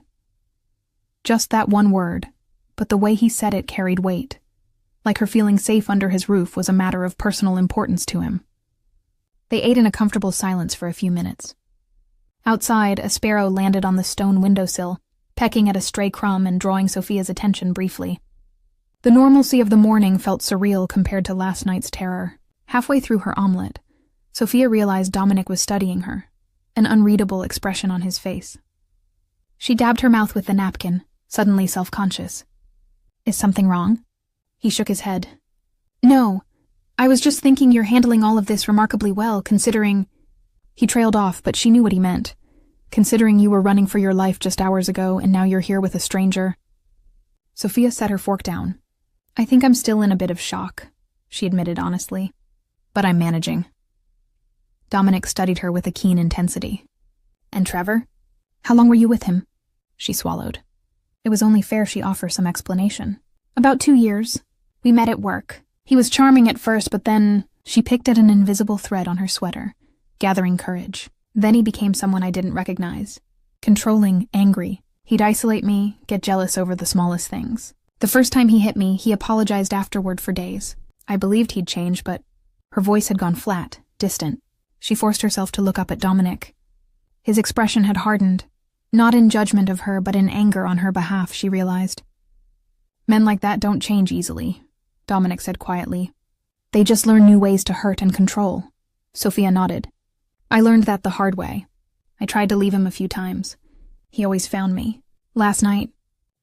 Just that one word, but the way he said it carried weight. Like her feeling safe under his roof was a matter of personal importance to him. They ate in a comfortable silence for a few minutes. Outside, a sparrow landed on the stone windowsill, pecking at a stray crumb and drawing Sophia's attention briefly. The normalcy of the morning felt surreal compared to last night's terror. Halfway through her omelet, Sophia realized Dominic was studying her, an unreadable expression on his face. She dabbed her mouth with the napkin, suddenly self-conscious. "Is something wrong?" He shook his head. "No, I was just thinking you're handling all of this remarkably well, considering—" He trailed off, but she knew what he meant. "Considering you were running for your life just hours ago, and now you're here with a stranger." Sophia set her fork down. "I think I'm still in a bit of shock," she admitted honestly. "But I'm managing." Dominic studied her with a keen intensity. "And Trevor? How long were you with him?" She swallowed. It was only fair she offer some explanation. "About 2 years. We met at work. He was charming at first, but then—" She picked at an invisible thread on her sweater, gathering courage. "Then he became someone I didn't recognize. Controlling, angry. He'd isolate me, get jealous over the smallest things. The first time he hit me, he apologized afterward for days. I believed he'd changed, but—" Her voice had gone flat, distant. She forced herself to look up at Dominic. His expression had hardened, not in judgment of her, but in anger on her behalf, she realized. "Men like that don't change easily," Dominic said quietly. "They just learn new ways to hurt and control." Sophia nodded. "I learned that the hard way. I tried to leave him a few times. He always found me. Last night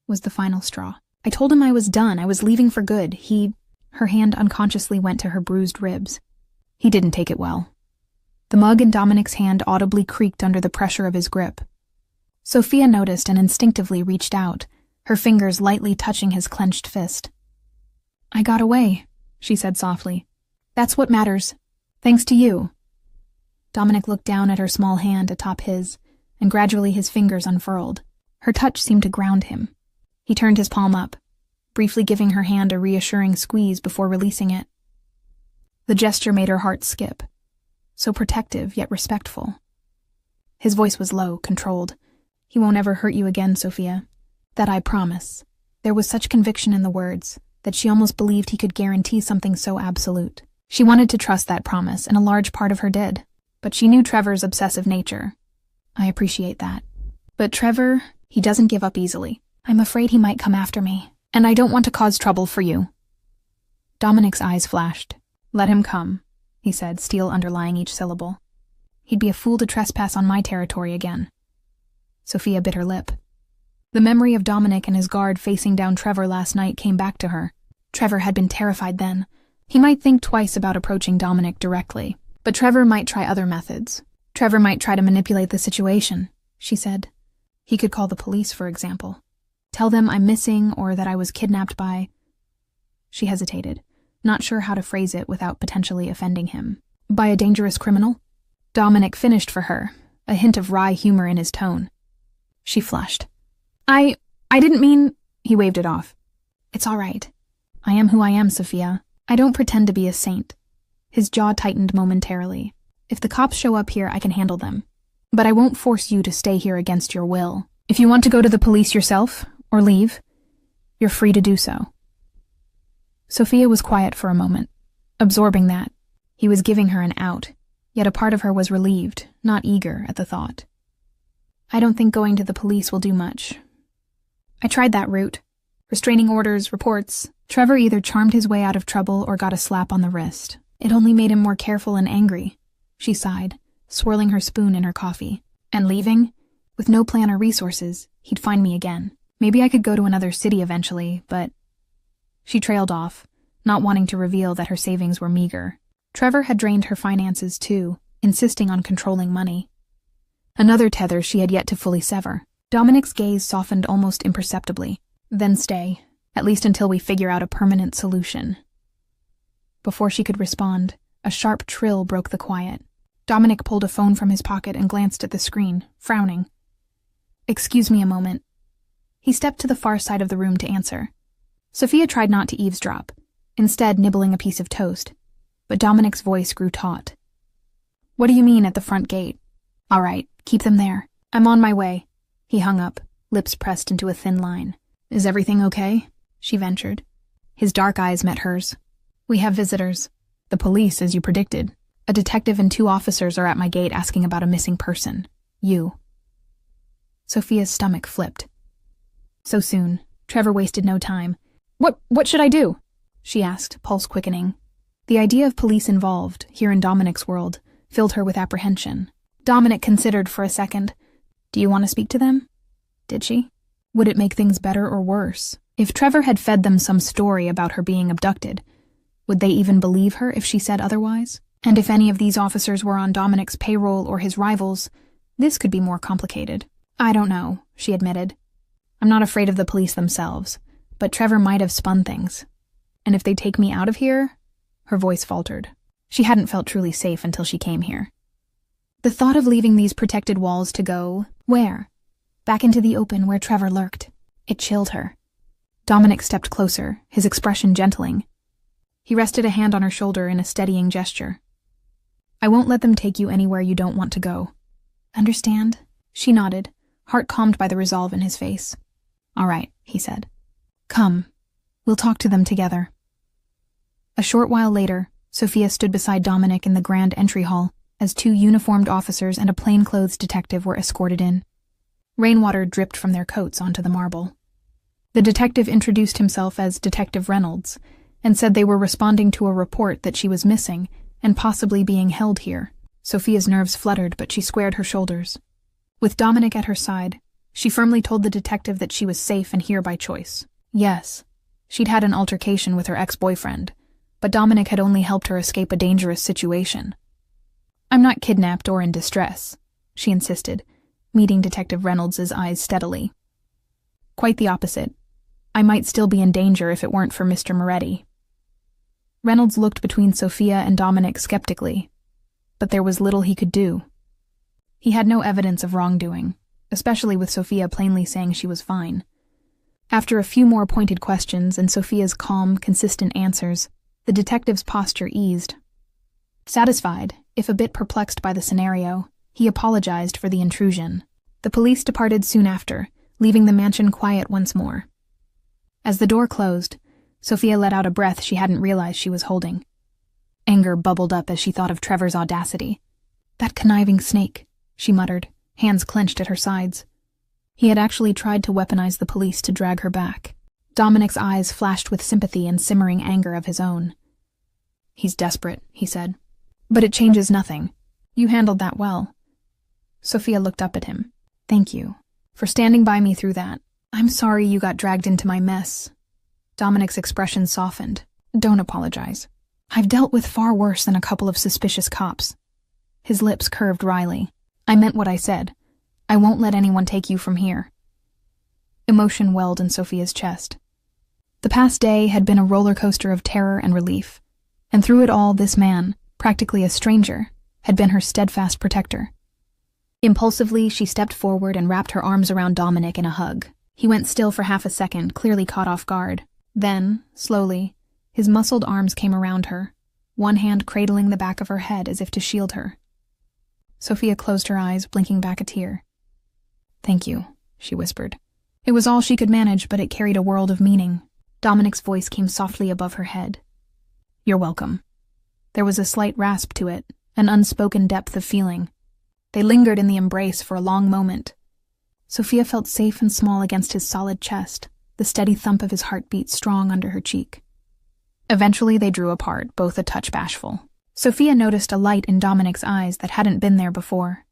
was the final straw. I told him I was done, I was leaving for good. Her hand unconsciously went to her bruised ribs. He didn't take it well. The mug in Dominic's hand audibly creaked under the pressure of his grip. Sophia noticed and instinctively reached out, her fingers lightly touching his clenched fist. "I got away," she said softly. "That's what matters. Thanks to you." Dominic looked down at her small hand atop his, and gradually his fingers unfurled. Her touch seemed to ground him. He turned his palm up. briefly giving her hand a reassuring squeeze before releasing it. The gesture made her heart skip. So protective, yet respectful. His voice was low, controlled. "He won't ever hurt you again, Sophia. That I promise." There was such conviction in the words that she almost believed he could guarantee something so absolute. She wanted to trust that promise, and a large part of her did. But she knew Trevor's obsessive nature. "I appreciate that. But Trevor, he doesn't give up easily. I'm afraid he might come after me, and I don't want to cause trouble for you." Dominic's eyes flashed. "Let him come," he said, steel underlying each syllable. "He'd be a fool to trespass on my territory again." Sophia bit her lip. The memory of Dominic and his guard facing down Trevor last night came back to her. Trevor had been terrified then. He might think twice about approaching Dominic directly, but Trevor might try other methods. Trevor might try to manipulate the situation, she said. He could call the police, for example. Tell them I'm missing or that I was kidnapped by... She hesitated, not sure how to phrase it without potentially offending him. By a dangerous criminal? Dominic finished for her, a hint of wry humor in his tone. She flushed. I didn't mean... He waved it off. "It's all right. I am who I am, Sophia. I don't pretend to be a saint." His jaw tightened momentarily. "If the cops show up here, I can handle them. But I won't force you to stay here against your will. If you want to go to the police yourself, or leave, you're free to do so." Sophia was quiet for a moment, absorbing that. He was giving her an out, yet a part of her was relieved, not eager at the thought. "I don't think going to the police will do much. I tried that route. Restraining orders, reports. Trevor either charmed his way out of trouble or got a slap on the wrist. It only made him more careful and angry." She sighed, swirling her spoon in her coffee. "And leaving? With no plan or resources, he'd find me again. Maybe I could go to another city eventually, but..." She trailed off, not wanting to reveal that her savings were meager. Trevor had drained her finances too, insisting on controlling money. Another tether she had yet to fully sever. Dominic's gaze softened almost imperceptibly. "Then stay, at least until we figure out a permanent solution." Before she could respond, a sharp trill broke the quiet. Dominic pulled a phone from his pocket and glanced at the screen, frowning. "Excuse me a moment." He stepped to the far side of the room to answer. Sophia tried not to eavesdrop, instead nibbling a piece of toast, but Dominic's voice grew taut. "What do you mean at the front gate?" "All right, keep them there. I'm on my way." He hung up, lips pressed into a thin line. "Is everything okay?" she ventured. His dark eyes met hers. "We have visitors. The police, as you predicted. A detective and 2 officers are at my gate asking about a missing person. You." Sophia's stomach flipped. So soon, Trevor wasted no time. What should I do?" she asked, pulse quickening. The idea of police involved, here in Dominic's world, filled her with apprehension. Dominic considered for a second. "Do you want to speak to them?" Did she? Would it make things better or worse? If Trevor had fed them some story about her being abducted, would they even believe her if she said otherwise? And if any of these officers were on Dominic's payroll or his rivals, this could be more complicated. "I don't know," she admitted. "I'm not afraid of the police themselves, but Trevor might have spun things. And if they take me out of here..." Her voice faltered. She hadn't felt truly safe until she came here. The thought of leaving these protected walls to go... where? Back into the open where Trevor lurked. It chilled her. Dominic stepped closer, his expression gentling. He rested a hand on her shoulder in a steadying gesture. "I won't let them take you anywhere you don't want to go." "Understand?" She nodded, heart calmed by the resolve in his face. "All right," he said. "Come. We'll talk to them together." A short while later, Sophia stood beside Dominic in the grand entry hall as 2 uniformed officers and a plainclothes detective were escorted in. Rainwater dripped from their coats onto the marble. The detective introduced himself as Detective Reynolds and said they were responding to a report that she was missing and possibly being held here. Sophia's nerves fluttered, but she squared her shoulders. With Dominic at her side, she firmly told the detective that she was safe and here by choice. Yes, she'd had an altercation with her ex-boyfriend, but Dominic had only helped her escape a dangerous situation. "I'm not kidnapped or in distress," she insisted, meeting Detective Reynolds' eyes steadily. "Quite the opposite. I might still be in danger if it weren't for Mr. Moretti." Reynolds looked between Sophia and Dominic skeptically, but there was little he could do. He had no evidence of wrongdoing, especially with Sophia plainly saying she was fine. After a few more pointed questions and Sophia's calm, consistent answers, the detective's posture eased. Satisfied, if a bit perplexed by the scenario, he apologized for the intrusion. The police departed soon after, leaving the mansion quiet once more. As the door closed, Sophia let out a breath she hadn't realized she was holding. Anger bubbled up as she thought of Trevor's audacity. "That conniving snake," she muttered, hands clenched at her sides. He had actually tried to weaponize the police to drag her back. Dominic's eyes flashed with sympathy and simmering anger of his own. "He's desperate," he said. "But it changes nothing. You handled that well." Sophia looked up at him. "Thank you for standing by me through that. I'm sorry you got dragged into my mess." Dominic's expression softened. "Don't apologize. I've dealt with far worse than a couple of suspicious cops." His lips curved wryly. "I meant what I said. I won't let anyone take you from here." Emotion welled in Sophia's chest. The past day had been a roller coaster of terror and relief, and through it all this man, practically a stranger, had been her steadfast protector. Impulsively, she stepped forward and wrapped her arms around Dominic in a hug. He went still for half a second, clearly caught off guard. Then, slowly, his muscled arms came around her, one hand cradling the back of her head as if to shield her. Sophia closed her eyes, blinking back a tear. "Thank you," she whispered. It was all she could manage, but it carried a world of meaning. Dominic's voice came softly above her head. "You're welcome." There was a slight rasp to it, an unspoken depth of feeling. They lingered in the embrace for a long moment. Sophia felt safe and small against his solid chest, the steady thump of his heartbeat strong under her cheek. Eventually they drew apart, both a touch bashful. Sophia noticed a light in Dominic's eyes that hadn't been there before,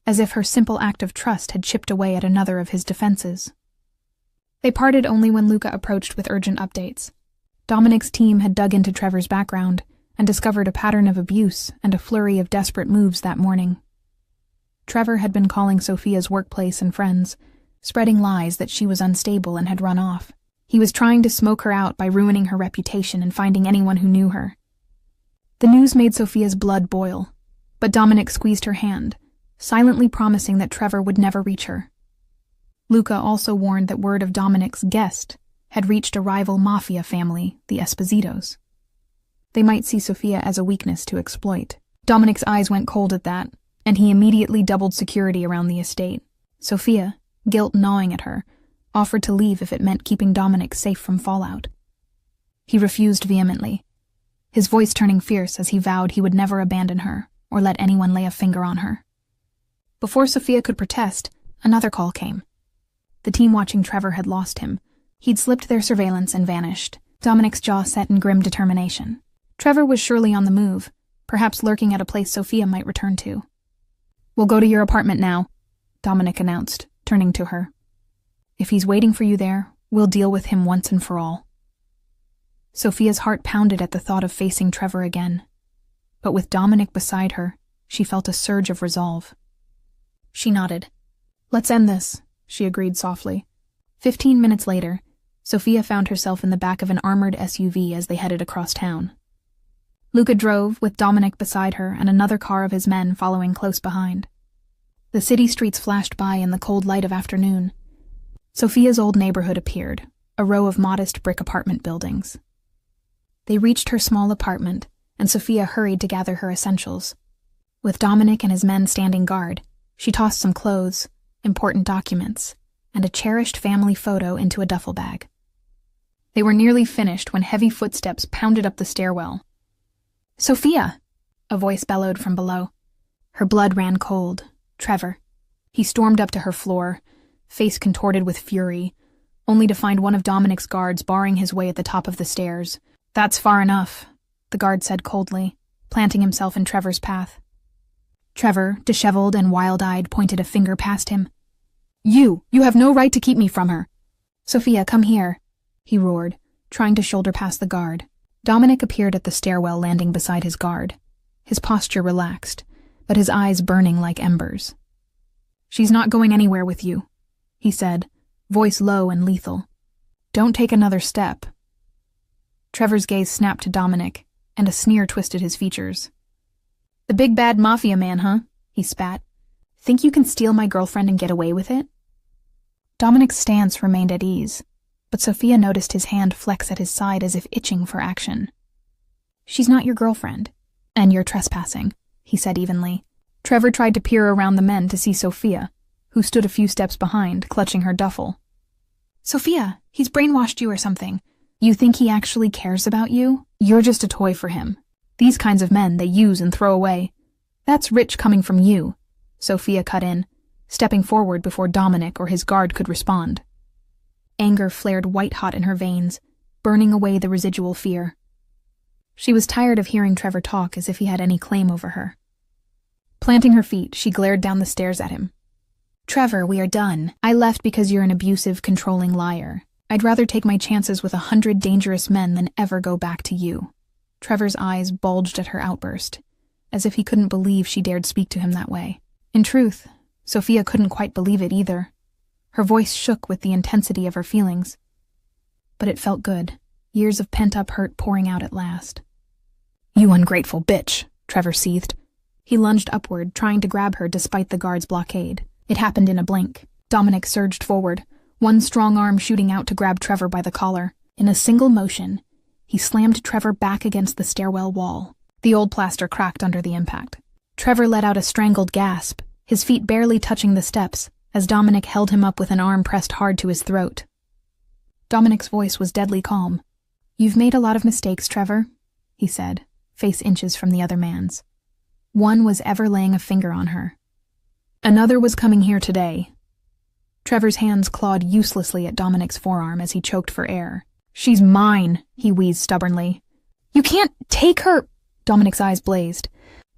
as if her simple act of trust had chipped away at another of his defenses. They parted only when Luca approached with urgent updates. Dominic's team had dug into Trevor's background and discovered a pattern of abuse and a flurry of desperate moves that morning. Trevor had been calling Sophia's workplace and friends, spreading lies that she was unstable and had run off. He was trying to smoke her out by ruining her reputation and finding anyone who knew her. The news made Sophia's blood boil, but Dominic squeezed her hand, silently promising that Trevor would never reach her. Luca also warned that word of Dominic's guest had reached a rival Mafia family, the Espositos. They might see Sophia as a weakness to exploit. Dominic's eyes went cold at that, and he immediately doubled security around the estate. Sophia, guilt gnawing at her, offered to leave if it meant keeping Dominic safe from fallout. He refused vehemently, his voice turning fierce as he vowed he would never abandon her or let anyone lay a finger on her. Before Sophia could protest, another call came. The team watching Trevor had lost him. He'd slipped their surveillance and vanished, Dominic's jaw set in grim determination. Trevor was surely on the move, perhaps lurking at a place Sophia might return to. "We'll go to your apartment now," Dominic announced, turning to her. "If he's waiting for you there, we'll deal with him once and for all." Sophia's heart pounded at the thought of facing Trevor again. But with Dominic beside her, she felt a surge of resolve. She nodded. "Let's end this," she agreed softly. 15 minutes later, Sophia found herself in the back of an armored SUV as they headed across town. Luca drove, with Dominic beside her and another car of his men following close behind. The city streets flashed by in the cold light of afternoon. Sophia's old neighborhood appeared, a row of modest brick apartment buildings. They reached her small apartment, and Sophia hurried to gather her essentials. With Dominic and his men standing guard, she tossed some clothes, important documents, and a cherished family photo into a duffel bag. They were nearly finished when heavy footsteps pounded up the stairwell. "Sophia!" a voice bellowed from below. Her blood ran cold. Trevor. He stormed up to her floor, face contorted with fury, only to find one of Dominic's guards barring his way at the top of the stairs. "That's far enough," the guard said coldly, planting himself in Trevor's path. Trevor, disheveled and wild-eyed, pointed a finger past him. You have no right to keep me from her." "Sophia, come here," he roared, trying to shoulder past the guard. Dominic appeared at the stairwell landing beside his guard, his posture relaxed, but his eyes burning like embers. "She's not going anywhere with you," he said, voice low and lethal. "Don't take another step." Trevor's gaze snapped to Dominic, and a sneer twisted his features. "The big bad Mafia man, huh?" he spat. "Think you can steal my girlfriend and get away with it?" Dominic's stance remained at ease. but Sophia noticed his hand flex at his side as if itching for action. "She's not your girlfriend, and you're trespassing," he said evenly. Trevor tried to peer around the men to see Sophia, who stood a few steps behind, clutching her duffel. "Sophia, he's brainwashed you or something. You think he actually cares about you? You're just a toy for him. These kinds of men they use and throw away. That's rich coming from you," Sophia cut in, stepping forward before Dominic or his guard could respond. Anger flared white-hot in her veins, burning away the residual fear. She was tired of hearing Trevor talk as if he had any claim over her. Planting her feet, she glared down the stairs at him. "Trevor, we are done. I left because you're an abusive, controlling liar. I'd rather take my chances with 100 dangerous men than ever go back to you." Trevor's eyes bulged at her outburst, as if he couldn't believe she dared speak to him that way. In truth, Sophia couldn't quite believe it either. Her voice shook with the intensity of her feelings. But it felt good, years of pent-up hurt pouring out at last. "You ungrateful bitch," Trevor seethed. He lunged upward, trying to grab her despite the guard's blockade. It happened in a blink. Dominic surged forward, one strong arm shooting out to grab Trevor by the collar. In a single motion, he slammed Trevor back against the stairwell wall. The old plaster cracked under the impact. Trevor let out a strangled gasp, his feet barely touching the steps, as Dominic held him up with an arm pressed hard to his throat. Dominic's voice was deadly calm. "You've made a lot of mistakes, Trevor," he said, face inches from the other man's. One was ever laying a finger on her. Another was coming here today. Trevor's hands clawed uselessly at Dominic's forearm as he choked for air. "She's mine," he wheezed stubbornly. "You can't take her!" Dominic's eyes blazed.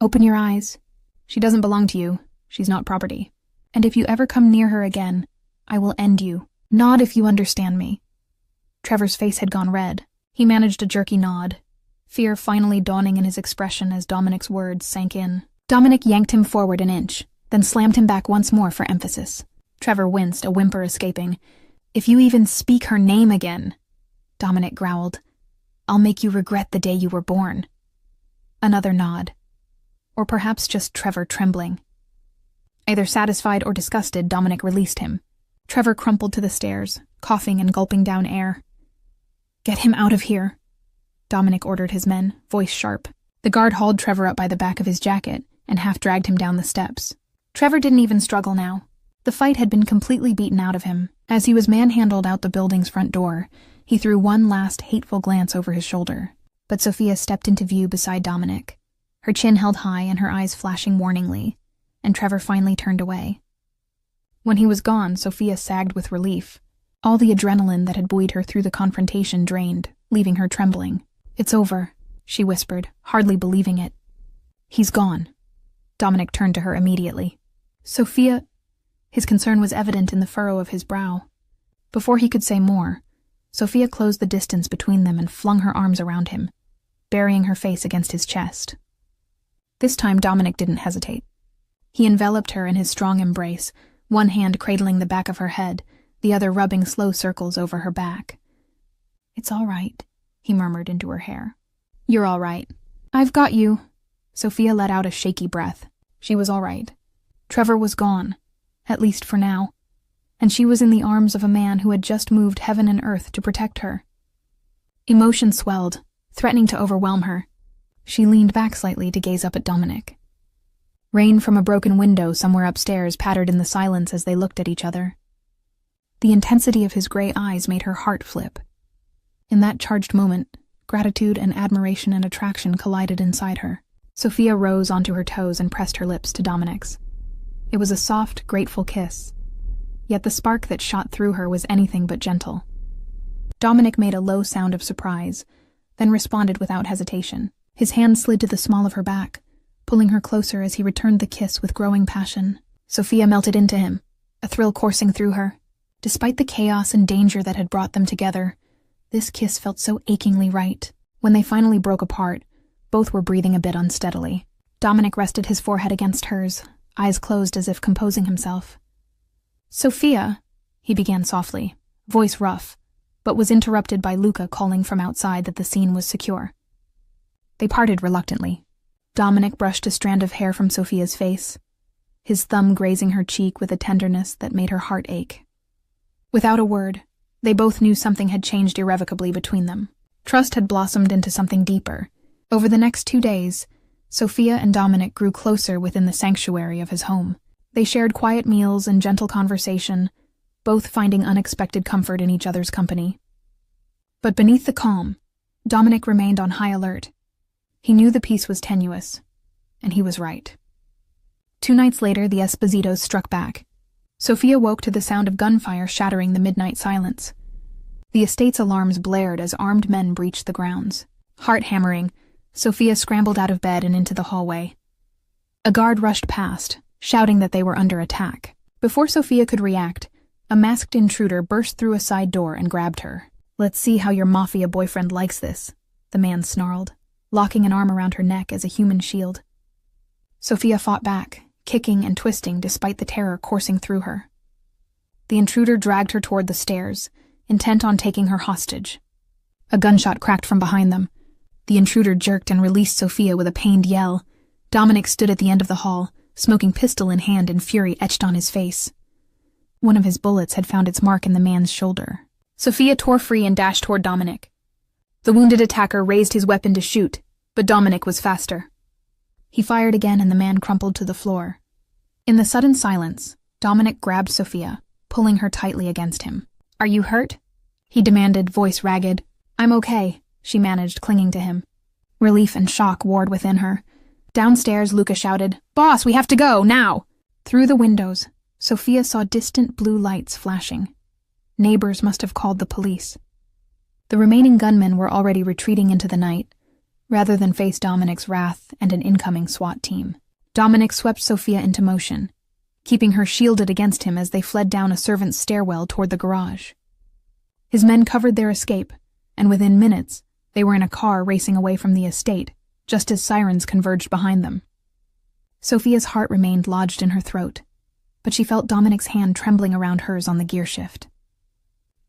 "Open your eyes. She doesn't belong to you. She's not property. And if you ever come near her again, I will end you. Nod if you understand me." Trevor's face had gone red. He managed a jerky nod, fear finally dawning in his expression as Dominic's words sank in. Dominic yanked him forward an inch, then slammed him back once more for emphasis. Trevor winced, a whimper escaping. "If you even speak her name again," Dominic growled, "I'll make you regret the day you were born." Another nod. Or perhaps just Trevor trembling. Either satisfied or disgusted, Dominic released him. Trevor crumpled to the stairs, coughing and gulping down air. "Get him out of here," Dominic ordered his men, voice sharp. The guard hauled Trevor up by the back of his jacket and half-dragged him down the steps. Trevor didn't even struggle now. The fight had been completely beaten out of him. As he was manhandled out the building's front door, he threw one last hateful glance over his shoulder. But Sophia stepped into view beside Dominic, her chin held high and her eyes flashing warningly, and Trevor finally turned away. When he was gone, Sophia sagged with relief. All the adrenaline that had buoyed her through the confrontation drained, leaving her trembling. "It's over," she whispered, hardly believing it. "He's gone." Dominic turned to her immediately. "Sophia..." His concern was evident in the furrow of his brow. Before he could say more, Sophia closed the distance between them and flung her arms around him, burying her face against his chest. This time Dominic didn't hesitate. He enveloped her in his strong embrace, one hand cradling the back of her head, the other rubbing slow circles over her back. "It's all right," he murmured into her hair. "You're all right. I've got you." Sophia let out a shaky breath. She was all right. Trevor was gone, at least for now, and she was in the arms of a man who had just moved heaven and earth to protect her. Emotion swelled, threatening to overwhelm her. She leaned back slightly to gaze up at Dominic. Rain from a broken window somewhere upstairs pattered in the silence as they looked at each other. The intensity of his gray eyes made her heart flip. In that charged moment, gratitude and admiration and attraction collided inside her. Sophia rose onto her toes and pressed her lips to Dominic's. It was a soft, grateful kiss, yet the spark that shot through her was anything but gentle. Dominic made a low sound of surprise, then responded without hesitation. His hand slid to the small of her back, pulling her closer as he returned the kiss with growing passion. Sophia melted into him, a thrill coursing through her. Despite the chaos and danger that had brought them together, this kiss felt so achingly right. When they finally broke apart, both were breathing a bit unsteadily. Dominic rested his forehead against hers, eyes closed as if composing himself. "Sophia," he began softly, voice rough, but was interrupted by Luca calling from outside that the scene was secure. They parted reluctantly. Dominic brushed a strand of hair from Sophia's face, his thumb grazing her cheek with a tenderness that made her heart ache. Without a word, They both knew something had changed irrevocably between them. Trust had blossomed into something deeper. Over the next 2 days, Sophia and Dominic grew closer within the sanctuary of his home. They shared quiet meals and gentle conversation, both finding unexpected comfort in each other's company. But beneath the calm, Dominic remained on high alert. He knew the peace was tenuous, and he was right. 2 nights later, the Espositos struck back. Sophia woke to the sound of gunfire shattering the midnight silence. The estate's alarms blared as armed men breached the grounds. Heart-hammering, Sophia scrambled out of bed and into the hallway. A guard rushed past, shouting that they were under attack. Before Sophia could react, a masked intruder burst through a side door and grabbed her. "Let's see how your Mafia boyfriend likes this," the man snarled, locking an arm around her neck as a human shield. Sophia fought back, kicking and twisting despite the terror coursing through her. The intruder dragged her toward the stairs, intent on taking her hostage. A gunshot cracked from behind them. The intruder jerked and released Sophia with a pained yell. Dominic stood at the end of the hall, smoking pistol in hand and fury etched on his face. One of his bullets had found its mark in the man's shoulder. Sophia tore free and dashed toward Dominic. The wounded attacker raised his weapon to shoot, but Dominic was faster. He fired again and the man crumpled to the floor. In the sudden silence, Dominic grabbed Sophia, pulling her tightly against him. "Are you hurt?" he demanded, voice ragged. "I'm okay," she managed, clinging to him. Relief and shock warred within her. Downstairs, Luca shouted, "Boss, we have to go, now!" Through the windows, Sophia saw distant blue lights flashing. Neighbors must have called the police. The remaining gunmen were already retreating into the night, rather than face Dominic's wrath and an incoming SWAT team. Dominic swept Sophia into motion, keeping her shielded against him as they fled down a servant's stairwell toward the garage. His men covered their escape, and within minutes, they were in a car racing away from the estate, just as sirens converged behind them. Sophia's heart remained lodged in her throat, but she felt Dominic's hand trembling around hers on the gear shift.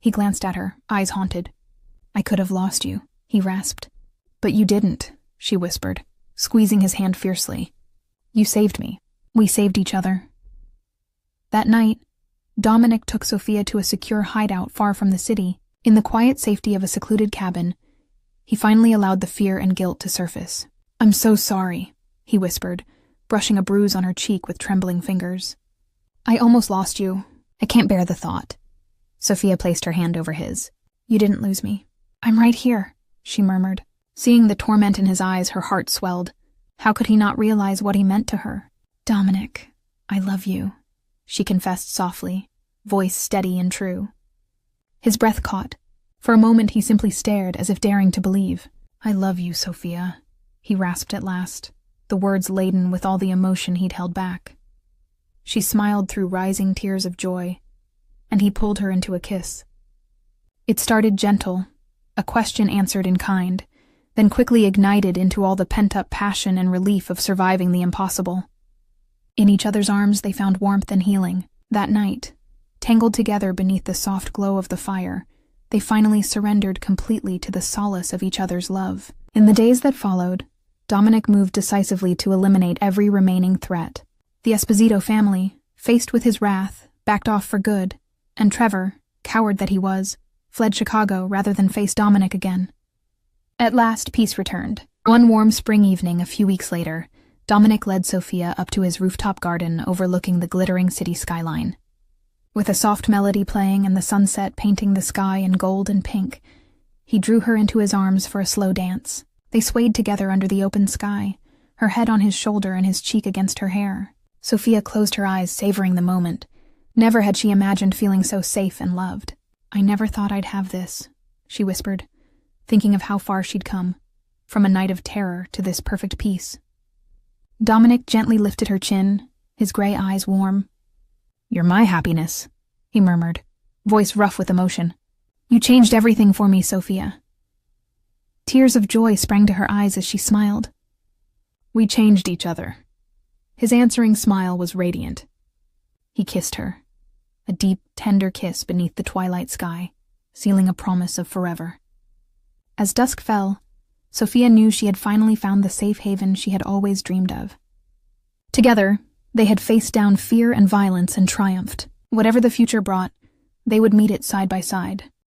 He glanced at her, eyes haunted. "I could have lost you," he rasped. "But you didn't," she whispered, squeezing his hand fiercely. "You saved me. We saved each other." That night, Dominic took Sophia to a secure hideout far from the city. In the quiet safety of a secluded cabin, he finally allowed the fear and guilt to surface. "I'm so sorry," he whispered, brushing a bruise on her cheek with trembling fingers. "I almost lost you. I can't bear the thought." Sophia placed her hand over his. "You didn't lose me. I'm right here," she murmured. Seeing the torment in his eyes, her heart swelled. How could he not realize what he meant to her? "Dominic, I love you," she confessed softly, voice steady and true. His breath caught. For a moment he simply stared, as if daring to believe. "I love you, Sophia," he rasped at last, the words laden with all the emotion he'd held back. She smiled through rising tears of joy, and he pulled her into a kiss. It started gentle, a question answered in kind, then quickly ignited into all the pent-up passion and relief of surviving the impossible. In each other's arms they found warmth and healing. That night, tangled together beneath the soft glow of the fire, they finally surrendered completely to the solace of each other's love. In the days that followed, Dominic moved decisively to eliminate every remaining threat. The Esposito family, faced with his wrath, backed off for good, and Trevor, coward that he was, fled Chicago rather than face Dominic again. At last, peace returned. One warm spring evening a few weeks later, Dominic led Sophia up to his rooftop garden overlooking the glittering city skyline. With a soft melody playing and the sunset painting the sky in gold and pink, he drew her into his arms for a slow dance. They swayed together under the open sky, her head on his shoulder and his cheek against her hair. Sophia closed her eyes, savoring the moment. Never had she imagined feeling so safe and loved. "I never thought I'd have this," she whispered, thinking of how far she'd come, from a night of terror to this perfect peace. Dominic gently lifted her chin, his gray eyes warm. "You're my happiness," he murmured, voice rough with emotion. "You changed everything for me, Sophia." Tears of joy sprang to her eyes as she smiled. "We changed each other." His answering smile was radiant. He kissed her, a deep, tender kiss beneath the twilight sky, sealing a promise of forever. As dusk fell, Sophia knew she had finally found the safe haven she had always dreamed of. Together, they had faced down fear and violence and triumphed. Whatever the future brought, they would meet it side by side.